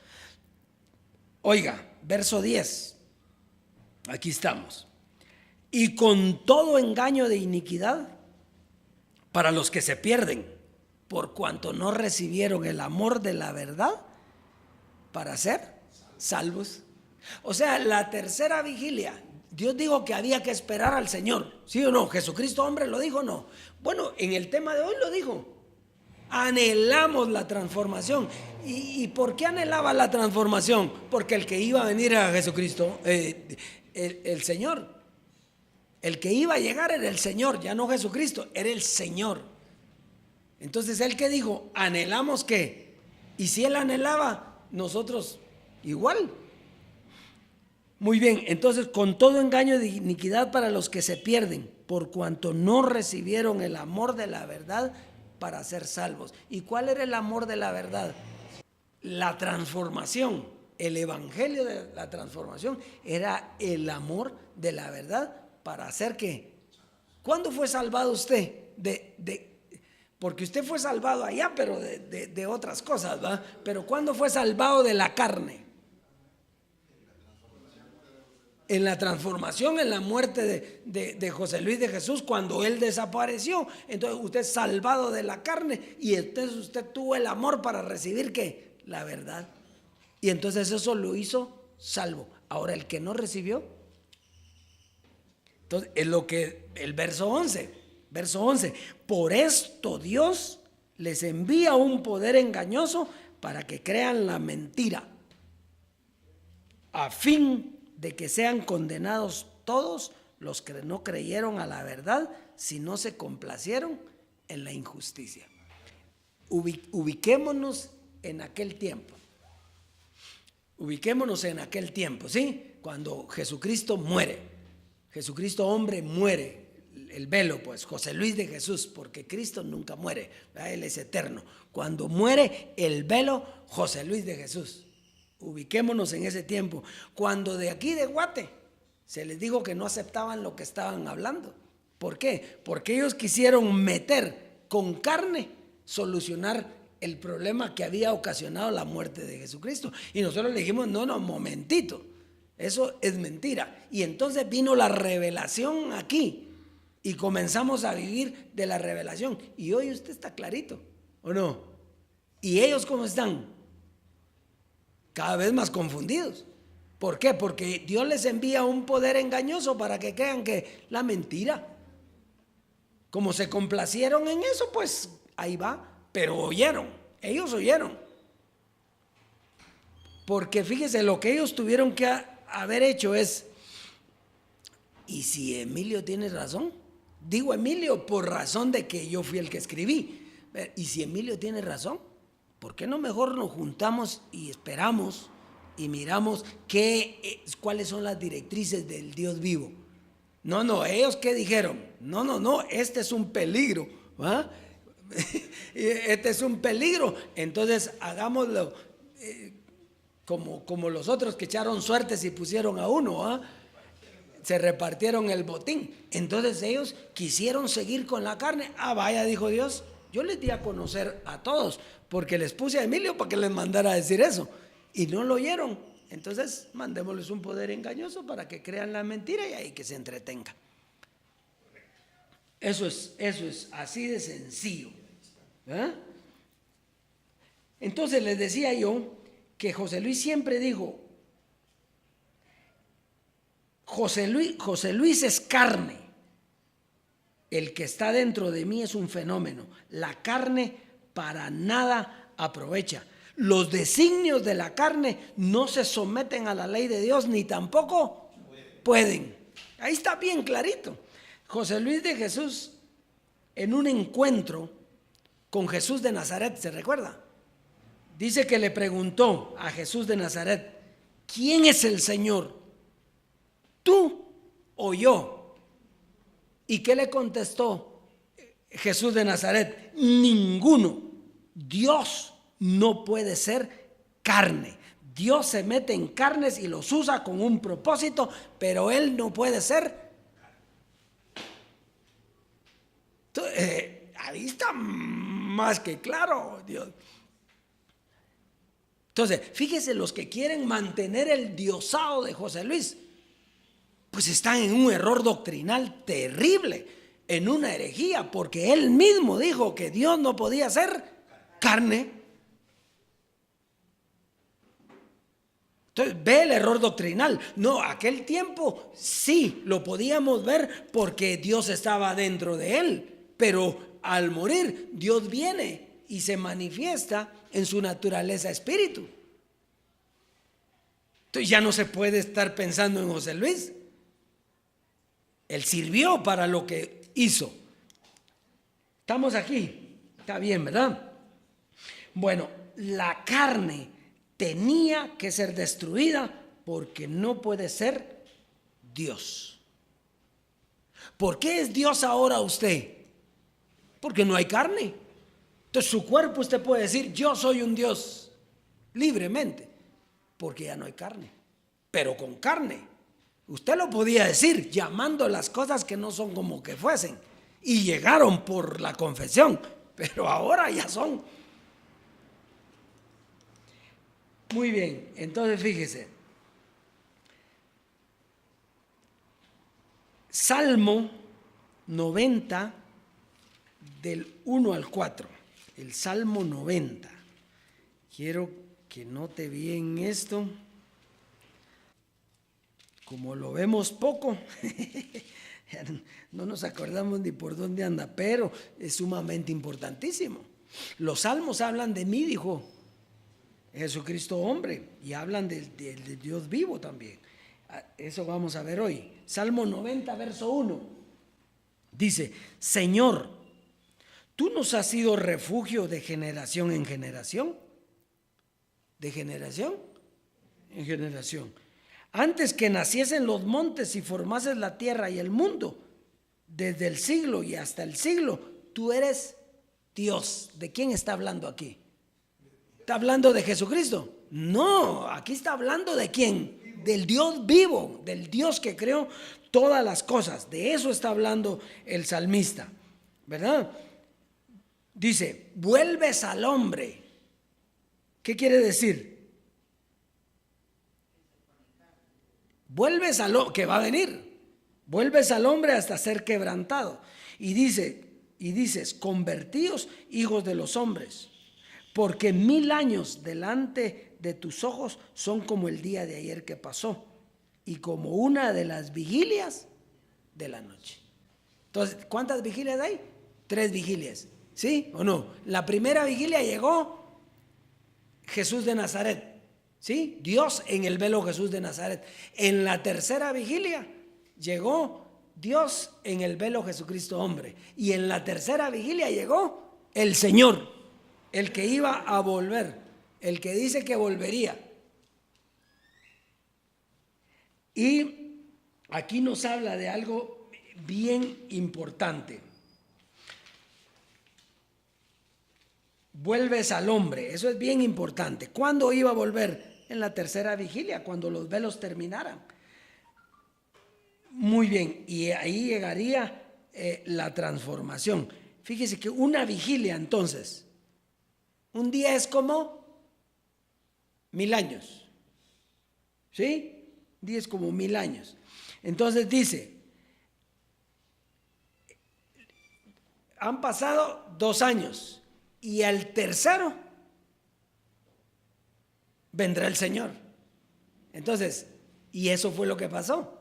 Oiga, verso 10, aquí estamos. Y con todo engaño de iniquidad para los que se pierden, por cuanto no recibieron el amor de la verdad para ser salvos. O sea, la tercera vigilia, Dios dijo que había que esperar al Señor, ¿sí o no? Jesucristo hombre lo dijo, ¿no? Bueno, en el tema de hoy lo dijo. Anhelamos la transformación. ¿Y por qué anhelaba la transformación? Porque el que iba a venir era Jesucristo, el Señor. El que iba a llegar era el Señor, ya no Jesucristo, era el Señor. Entonces, ¿él qué dijo? Anhelamos qué. Y si él anhelaba, nosotros igual. Muy bien, entonces, con todo engaño de iniquidad para los que se pierden, por cuanto no recibieron el amor de la verdad para ser salvos. ¿Y cuál era el amor de la verdad? La transformación. El evangelio de la transformación era el amor de la verdad para hacer ¿qué? ¿Cuándo fue salvado usted? Porque usted fue salvado allá, pero de otras cosas, ¿verdad? Pero ¿cuándo fue salvado de la carne? En la transformación, en la muerte de José Luis de Jesús, cuando él desapareció. Entonces usted es salvado de la carne y entonces usted tuvo el amor para recibir ¿qué? La verdad. Y entonces eso lo hizo salvo. Ahora el que no recibió, entonces es lo que el verso 11, por esto Dios les envía un poder engañoso para que crean la mentira, a fin de que sean condenados todos los que no creyeron a la verdad, si no se complacieron en la injusticia. Ubiquémonos en aquel tiempo. Ubiquémonos en aquel tiempo, ¿sí? Cuando Jesucristo muere. Jesucristo hombre muere. El velo, pues, José Luis de Jesús, porque Cristo nunca muere, ¿verdad? Él es eterno. Cuando muere el velo, José Luis de Jesús. Ubiquémonos en ese tiempo, cuando de aquí de Guate se les dijo que no aceptaban lo que estaban hablando. ¿Por qué? Porque ellos quisieron meter con carne, solucionar el problema que había ocasionado la muerte de Jesucristo. Y nosotros le dijimos, no, momentito, eso es mentira. Y entonces vino la revelación aquí y comenzamos a vivir de la revelación. Y hoy usted está clarito, ¿o no? ¿Y ellos cómo están? Cada vez más confundidos. ¿Por qué? Porque Dios les envía un poder engañoso para que crean que la mentira. Como se complacieron en eso, pues ahí va. Pero oyeron, ellos oyeron. Porque fíjese, lo que ellos tuvieron que haber hecho es, ¿y si Emilio tiene razón? Digo Emilio por razón de que yo fui el que escribí. ¿Y si Emilio tiene razón? ¿Por qué no mejor nos juntamos y esperamos y miramos cuáles son las directrices del Dios vivo. No, ellos ¿qué dijeron? No, este es un peligro, ¿va? Este es un peligro, entonces hagámoslo como los otros que echaron suertes y pusieron a uno, ¿va? Se repartieron el botín. Entonces ellos quisieron seguir con la carne. Vaya, dijo Dios, yo les di a conocer a todos, porque les puse a Emilio para que les mandara a decir eso, y no lo oyeron. Entonces mandémosles un poder engañoso para que crean la mentira y ahí que se entretengan. Eso es así de sencillo, ¿eh? Entonces les decía yo que José Luis siempre dijo, José Luis es carne, el que está dentro de mí es un fenómeno, la carne para nada aprovecha. Los designios de la carne no se someten a la ley de Dios ni tampoco pueden. Ahí está bien clarito. José Luis de Jesús, en un encuentro con Jesús de Nazaret, ¿se recuerda? Dice que le preguntó a Jesús de Nazaret, ¿quién es el Señor? ¿Tú o yo? ¿Y qué le contestó Jesús de Nazaret? Ninguno. Dios no puede ser carne. Dios se mete en carnes y los usa con un propósito, pero Él no puede ser. Ahí está más que claro, Dios. Entonces, fíjese, los que quieren mantener el diosado de José Luis, pues están en un error doctrinal terrible, en una herejía, porque él mismo dijo que Dios no podía ser carne. Entonces, ve el error doctrinal. No, aquel tiempo sí lo podíamos ver porque Dios estaba dentro de él, pero al morir Dios viene y se manifiesta en su naturaleza espíritu. Entonces ya no se puede estar pensando en José Luis. Él sirvió para lo que hizo. Estamos aquí, está bien, ¿verdad? Bueno, la carne tenía que ser destruida porque no puede ser Dios. ¿Por qué es Dios ahora usted? Porque no hay carne. Entonces su cuerpo usted puede decir, yo soy un Dios, libremente, porque ya no hay carne. Pero con carne, usted lo podía decir llamando las cosas que no son como que fuesen. Y llegaron por la confesión, pero ahora ya son. Muy bien, entonces fíjese. Salmo 90 del 1 al 4. El Salmo 90. Quiero que note bien esto. Como lo vemos poco, no nos acordamos ni por dónde anda, pero es sumamente importantísimo. Los salmos hablan de mí, dijo Jesucristo hombre, y hablan de Dios vivo también. Eso vamos a ver hoy. Salmo 90, verso 1. Dice, Señor, ¿tú nos has sido refugio de generación en generación? ¿De generación en generación? Antes que naciesen los montes y formases la tierra y el mundo, desde el siglo y hasta el siglo, tú eres Dios. ¿De quién está hablando aquí? ¿Está hablando de Jesucristo? No, aquí está hablando de quién, del Dios vivo, del Dios que creó todas las cosas. De eso está hablando el salmista, ¿verdad? Dice, vuelves al hombre. ¿Qué quiere decir? Vuelves al hombre, que va a venir. Vuelves al hombre hasta ser quebrantado. Y dices, convertíos hijos de los hombres, porque 1000 años delante de tus ojos son como el día de ayer que pasó y como una de las vigilias de la noche. Entonces, ¿cuántas vigilias hay? 3 vigilias, ¿sí o no? La primera vigilia llegó Jesús de Nazaret, ¿sí? Dios en el velo Jesús de Nazaret. En la tercera vigilia llegó Dios en el velo Jesucristo hombre. Y en la tercera vigilia llegó el Señor, el que iba a volver, el que dice que volvería. Y aquí nos habla de algo bien importante. Vuelves al hombre, eso es bien importante. ¿Cuándo iba a volver? En la tercera vigilia, cuando los velos terminaran. Muy bien, y ahí llegaría la transformación. Fíjese que una vigilia, entonces, un día es como 1000 años. ¿Sí? Un día es como 1000 años. Entonces dice, han pasado 2 años. Y al tercero vendrá el Señor. Entonces, y eso fue lo que pasó.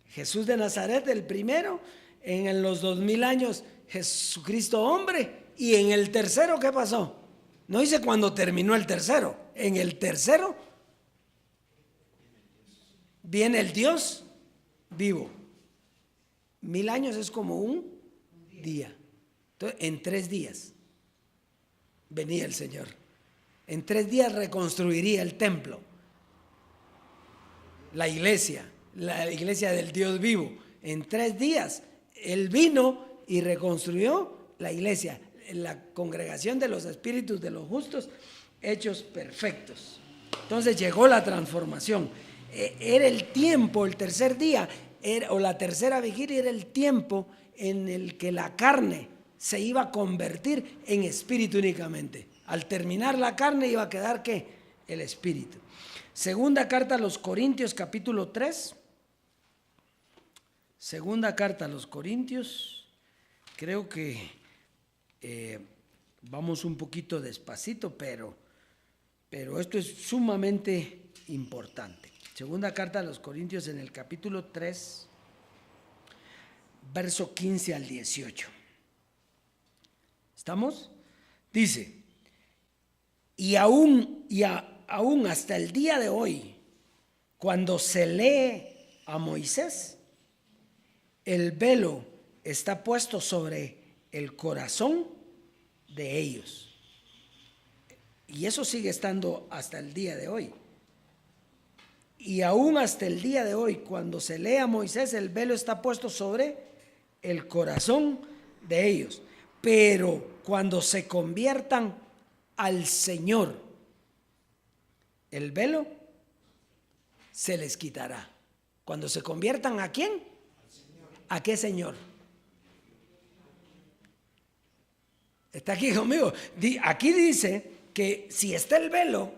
Jesús de Nazaret, el primero, en los 2000 años, Jesucristo hombre. Y en el tercero, ¿qué pasó? No dice cuando terminó el tercero. En el tercero viene el Dios vivo. 1000 años es como un día. Entonces, en 3 días venía el Señor. En 3 días reconstruiría el templo, la iglesia del Dios vivo. En 3 días Él vino y reconstruyó la iglesia, la congregación de los espíritus de los justos hechos perfectos. Entonces llegó la transformación. Era el tiempo, el tercer día, o la tercera vigilia, era el tiempo en el que la carne se iba a convertir en espíritu únicamente. Al terminar la carne iba a quedar ¿qué? El espíritu. Segunda carta a los Corintios, capítulo 3. Segunda carta a los Corintios. Creo que vamos un poquito despacito, pero esto es sumamente importante. Segunda carta a los Corintios, en el capítulo 3, verso 15 al 18. ¿Estamos? Dice, y aún hasta el día de hoy, cuando se lee a Moisés, el velo está puesto sobre el corazón de ellos. Y eso sigue estando hasta el día de hoy. Y aún hasta el día de hoy, cuando se lee a Moisés, el velo está puesto sobre el corazón de ellos. Pero cuando se conviertan al Señor, el velo se les quitará. Cuando se conviertan, ¿a quién? ¿A qué Señor? Está aquí conmigo. Aquí dice que si está el velo,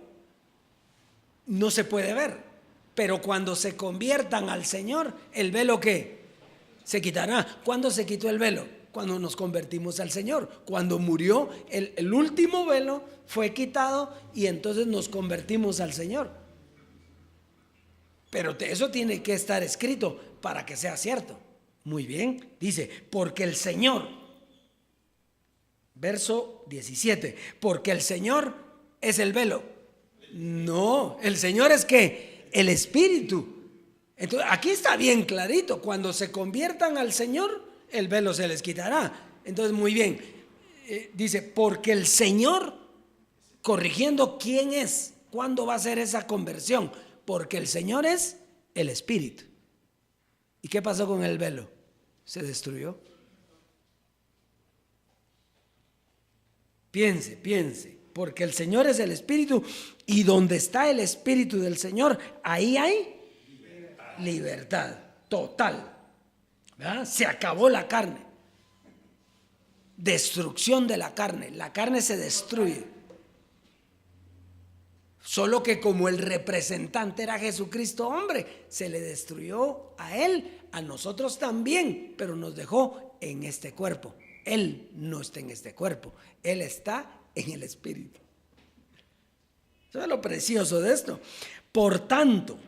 no se puede ver. Pero cuando se conviertan al Señor, ¿el velo qué? Se quitará. ¿Cuándo se quitó el velo? Cuando nos convertimos al Señor. Cuando murió, el último velo fue quitado y entonces nos convertimos al Señor. Pero eso tiene que estar escrito para que sea cierto. Muy bien, dice, porque el Señor, verso 17, porque el Señor es el velo. No, el Señor es ¿qué? El Espíritu. Entonces, aquí está bien clarito, cuando se conviertan al Señor, el velo se les quitará. Entonces, muy bien, dice, porque el Señor, corrigiendo quién es, cuándo va a ser esa conversión, porque el Señor es el Espíritu. ¿Y qué pasó con el velo? Se destruyó. Piense, porque el Señor es el Espíritu y donde está el Espíritu del Señor, ahí hay libertad total. ¿Verdad? Se acabó la carne. Destrucción de la carne se destruye. Solo que como el representante era Jesucristo hombre, se le destruyó a él, a nosotros también, pero nos dejó en este cuerpo. Él no está en este cuerpo, él está en el Espíritu. Eso es lo precioso de esto. Por tanto,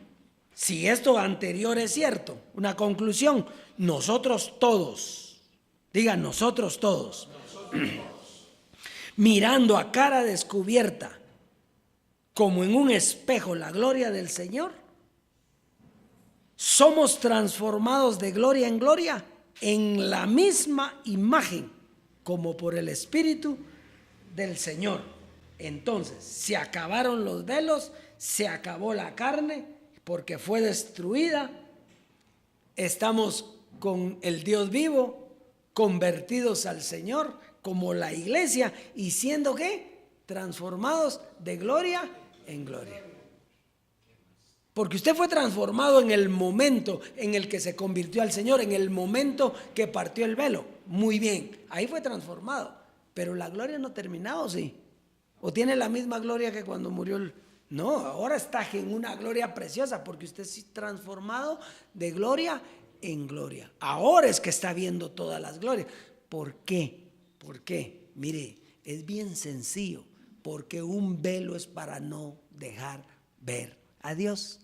si esto anterior es cierto, una conclusión, nosotros todos, digan nosotros todos, mirando a cara descubierta, como en un espejo, la gloria del Señor, somos transformados de gloria en gloria en la misma imagen, como por el Espíritu del Señor. Entonces, se acabaron los velos, se acabó la carne, porque fue destruida estamos con el Dios vivo, convertidos al Señor, como la iglesia, y siendo ¿qué? Transformados de gloria en gloria. Porque usted fue transformado en el momento en el que se convirtió al Señor, en el momento que partió el velo. Muy bien, ahí fue transformado. Pero la gloria no ha terminado, ¿sí? ¿O tiene la misma gloria que cuando murió el... No, ahora está en una gloria preciosa, porque usted es transformado de gloria en gloria. Ahora es que está viendo todas las glorias. ¿Por qué? ¿Por qué? Mire, es bien sencillo. Porque un velo es para no dejar ver a Dios.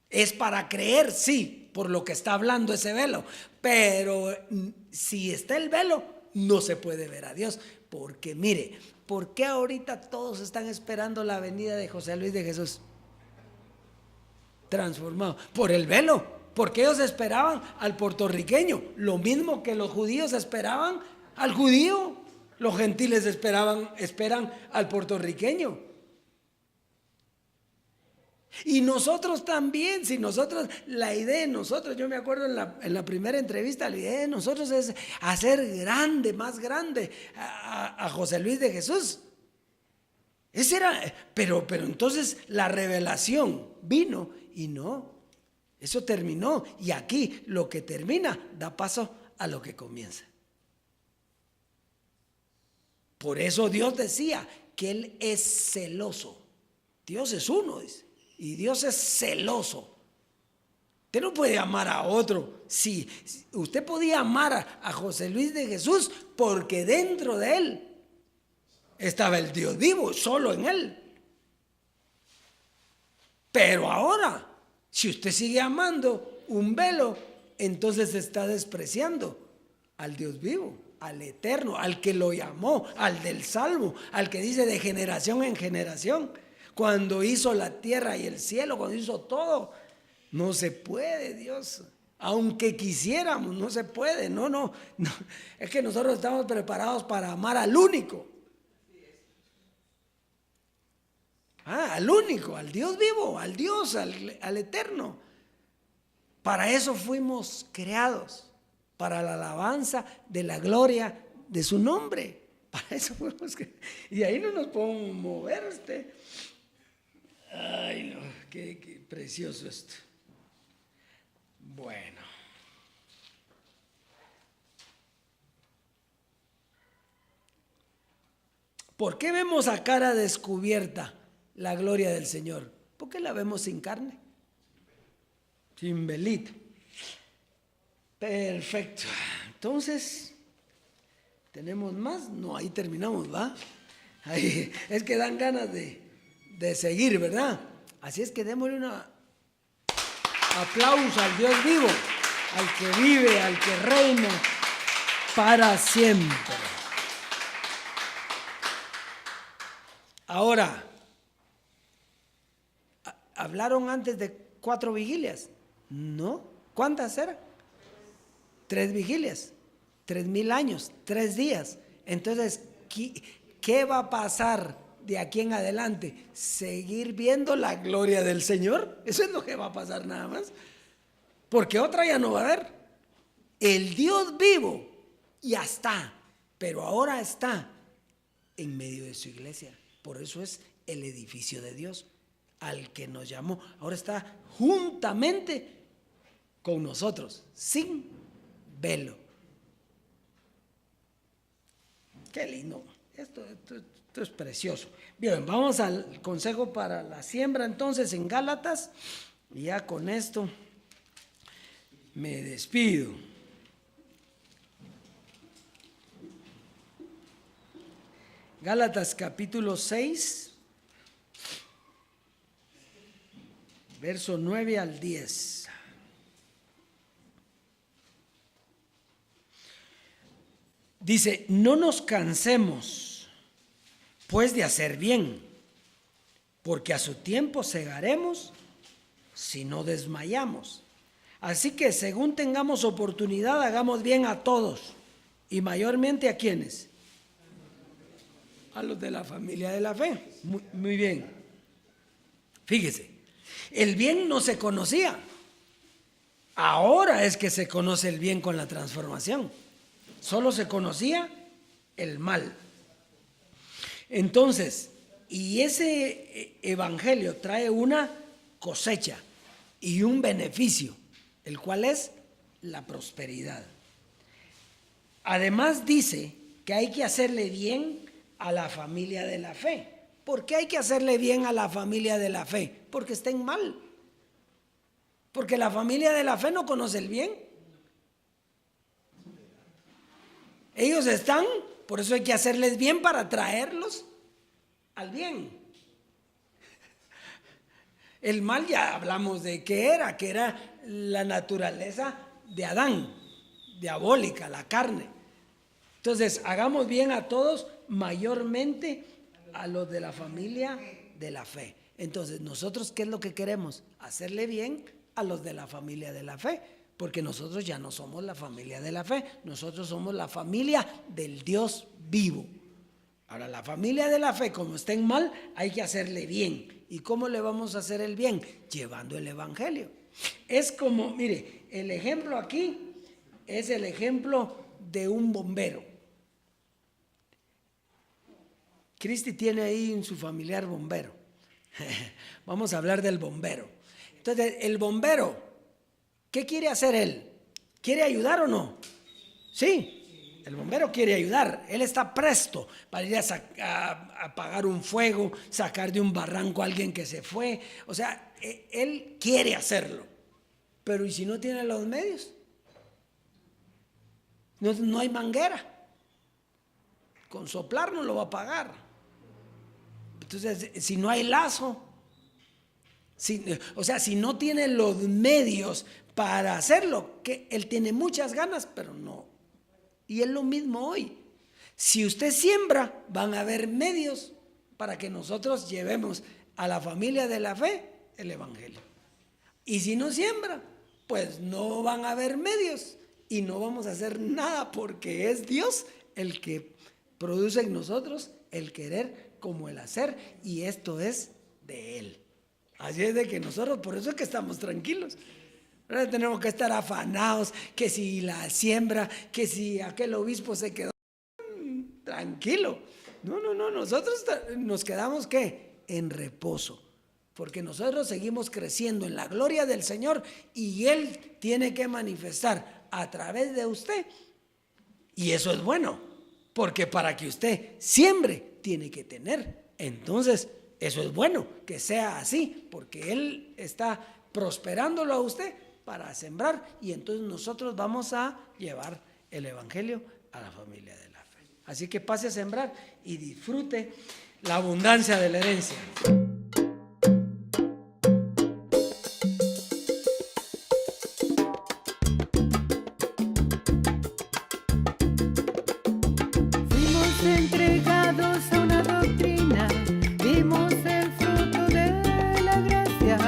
Es para creer, sí, por lo que está hablando ese velo. Pero si está el velo, no se puede ver a Dios. Porque mire, ¿por qué ahorita todos están esperando la venida de José Luis de Jesús? Transformado. Por el velo. Porque ellos esperaban al puertorriqueño. Lo mismo que los judíos esperaban al judío. Los gentiles esperan al puertorriqueño. Y nosotros también, si nosotros, la idea de nosotros, yo me acuerdo en la primera entrevista, la idea de nosotros es hacer grande, más grande a José Luis de Jesús. Ese era, pero entonces la revelación vino y no, eso terminó. Y aquí lo que termina da paso a lo que comienza. Por eso Dios decía que Él es celoso. Dios es uno, dice. Y Dios es celoso. Usted no puede amar a otro. Sí, usted podía amar a José Luis de Jesús porque dentro de él estaba el Dios vivo, solo en él. Pero ahora, si usted sigue amando un velo, entonces está despreciando al Dios vivo, al eterno, al que lo llamó, al del Salmo, al que dice de generación en generación. Cuando hizo la tierra y el cielo, cuando hizo todo, no se puede, Dios. Aunque quisiéramos, no se puede. No. Es que nosotros estamos preparados para amar al único. Al único, al Dios vivo, al Dios, al eterno. Para eso fuimos creados, para la alabanza de la gloria de su nombre. Para eso fuimos creados. Y ahí no nos podemos mover, Ay, no, qué precioso esto. Bueno. ¿Por qué vemos a cara descubierta la gloria del Señor? ¿Por qué la vemos sin carne? Sin velito. Perfecto. Entonces, ¿tenemos más? No, ahí terminamos, ¿va? Ahí, es que dan ganas de seguir, ¿verdad? Así es que démosle un aplauso al Dios vivo, al que vive, al que reina para siempre. Ahora, ¿hablaron antes de 4 vigilias? No. ¿Cuántas eran? 3 vigilias, 3,000 años, 3 días. Entonces, ¿qué va a pasar de aquí en adelante? Seguir viendo la gloria del Señor. Eso es lo que va a pasar nada más. Porque otra ya no va a haber. El Dios vivo ya está, pero ahora está en medio de su iglesia. Por eso es el edificio de Dios, al que nos llamó. Ahora está juntamente con nosotros, sin velo. Qué lindo. Esto es precioso. Bien, vamos al consejo para la siembra entonces en Gálatas. Y ya con esto me despido. Gálatas capítulo 6, verso 9 al 10. Dice, no nos cansemos pues de hacer bien, porque a su tiempo segaremos si no desmayamos. Así que según tengamos oportunidad, hagamos bien a todos, y mayormente a quienes, a los de la familia de la fe. Muy bien. Fíjese, el bien no se conocía Ahora es que se conoce el bien con la transformación. Solo se conocía el mal. Entonces, y ese evangelio trae una cosecha y un beneficio, el cual es la prosperidad. Además dice que hay que hacerle bien a la familia de la fe. ¿Por qué hay que hacerle bien a la familia de la fe? Porque estén mal. Porque la familia de la fe no conoce el bien. Ellos están, por eso hay que hacerles bien para traerlos al bien. El mal ya hablamos de qué era, que era la naturaleza de Adán, diabólica, la carne. Entonces, hagamos bien a todos, mayormente a los de la familia de la fe. Entonces, nosotros, ¿qué es lo que queremos? Hacerle bien a los de la familia de la fe, porque nosotros ya no somos la familia de la fe, nosotros somos la familia del Dios vivo. Ahora, la familia de la fe, como estén mal, hay que hacerle bien. ¿Y cómo le vamos a hacer el bien? Llevando el evangelio. Es como, mire, el ejemplo aquí es el ejemplo de un bombero. Cristi tiene ahí en su familiar bombero. Vamos a hablar del bombero. Entonces, el bombero, ¿qué quiere hacer él? ¿Quiere ayudar o no? Sí, el bombero quiere ayudar. Él está presto para ir a apagar un fuego, sacar de un barranco a alguien que se fue. O sea, él quiere hacerlo. Pero ¿y si no tiene los medios? No hay manguera. Con soplar no lo va a apagar. Entonces, si no hay lazo, si no tiene los medios para hacerlo, que él tiene muchas ganas, pero no. Y es lo mismo hoy. Si usted siembra, van a haber medios para que nosotros llevemos a la familia de la fe el evangelio. Y si no siembra, pues no van a haber medios y no vamos a hacer nada, porque es Dios el que produce en nosotros el querer como el hacer, y esto es de Él. Así es de que nosotros, por eso es que estamos tranquilos. Ahora tenemos que estar afanados, que si la siembra, que si aquel obispo se quedó tranquilo. No, nosotros nos quedamos ¿qué? En reposo, porque nosotros seguimos creciendo en la gloria del Señor y Él tiene que manifestar a través de usted, y eso es bueno, porque para que usted siembre tiene que tener. Entonces, eso es bueno, que sea así, porque Él está prosperándolo a usted para sembrar, y entonces nosotros vamos a llevar el evangelio a la familia de la fe. Así que pase a sembrar y disfrute la abundancia de la herencia. Entregados a una doctrina, vimos el fruto de la gracia.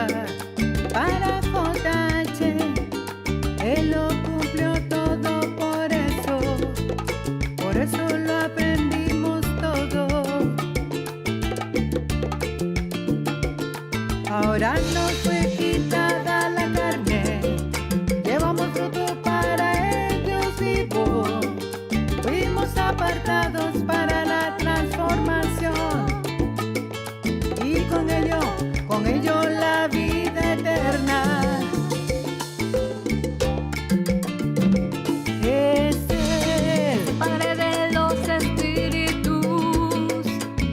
Para JH, Él lo cumplió todo, por eso lo aprendimos todo. Ahora nos fue quitada la carne, llevamos fruto para el Dios vivo. Fuimos apartados para la transformación y con ello la vida eterna. Es el Padre de los espíritus,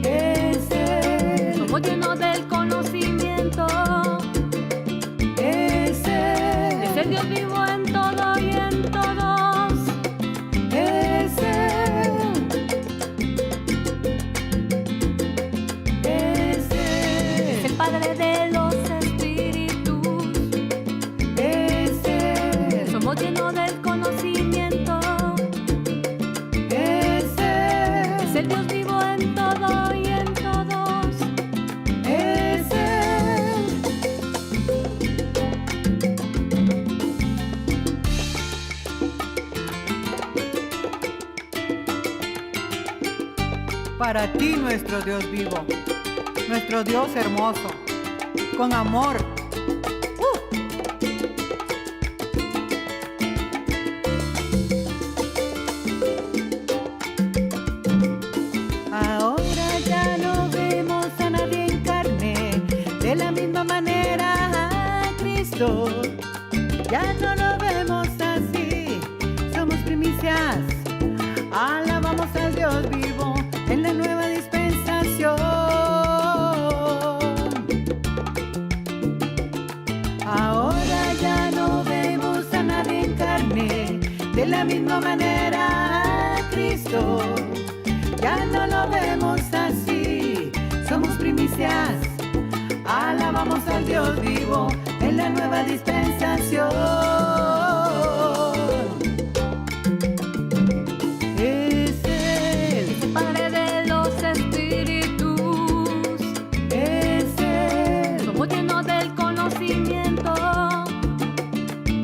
es Él. Somos llenos del conocimiento, es el Dios vivo en todo y en todos. Es el Padre de los espíritus, es Él. Somos llenos del conocimiento, es el Dios vivo en todo y en todos, es Él. Para ti, nuestro Dios vivo, nuestro Dios hermoso, con amor. Cristo. Ya no lo vemos así, somos primicias. Alabamos al Dios vivo en la nueva dispensación. Ahora ya no vemos a nadie en carne, de la misma manera a Cristo. Ya no lo vemos así, somos primicias. Alabamos al Dios vivo en la nueva dispensación. Es Él, Padre de los espíritus, es Él, somos llenos del conocimiento.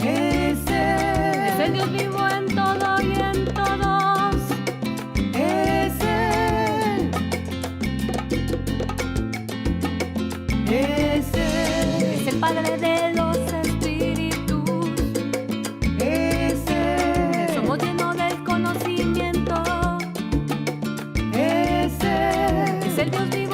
es Es el Él, Dios vivo en todo y en todos. es Él, es Él, Es el Padre de los espíritus, es Él, somos llenos del conocimiento. es Él, Es el Dios vivo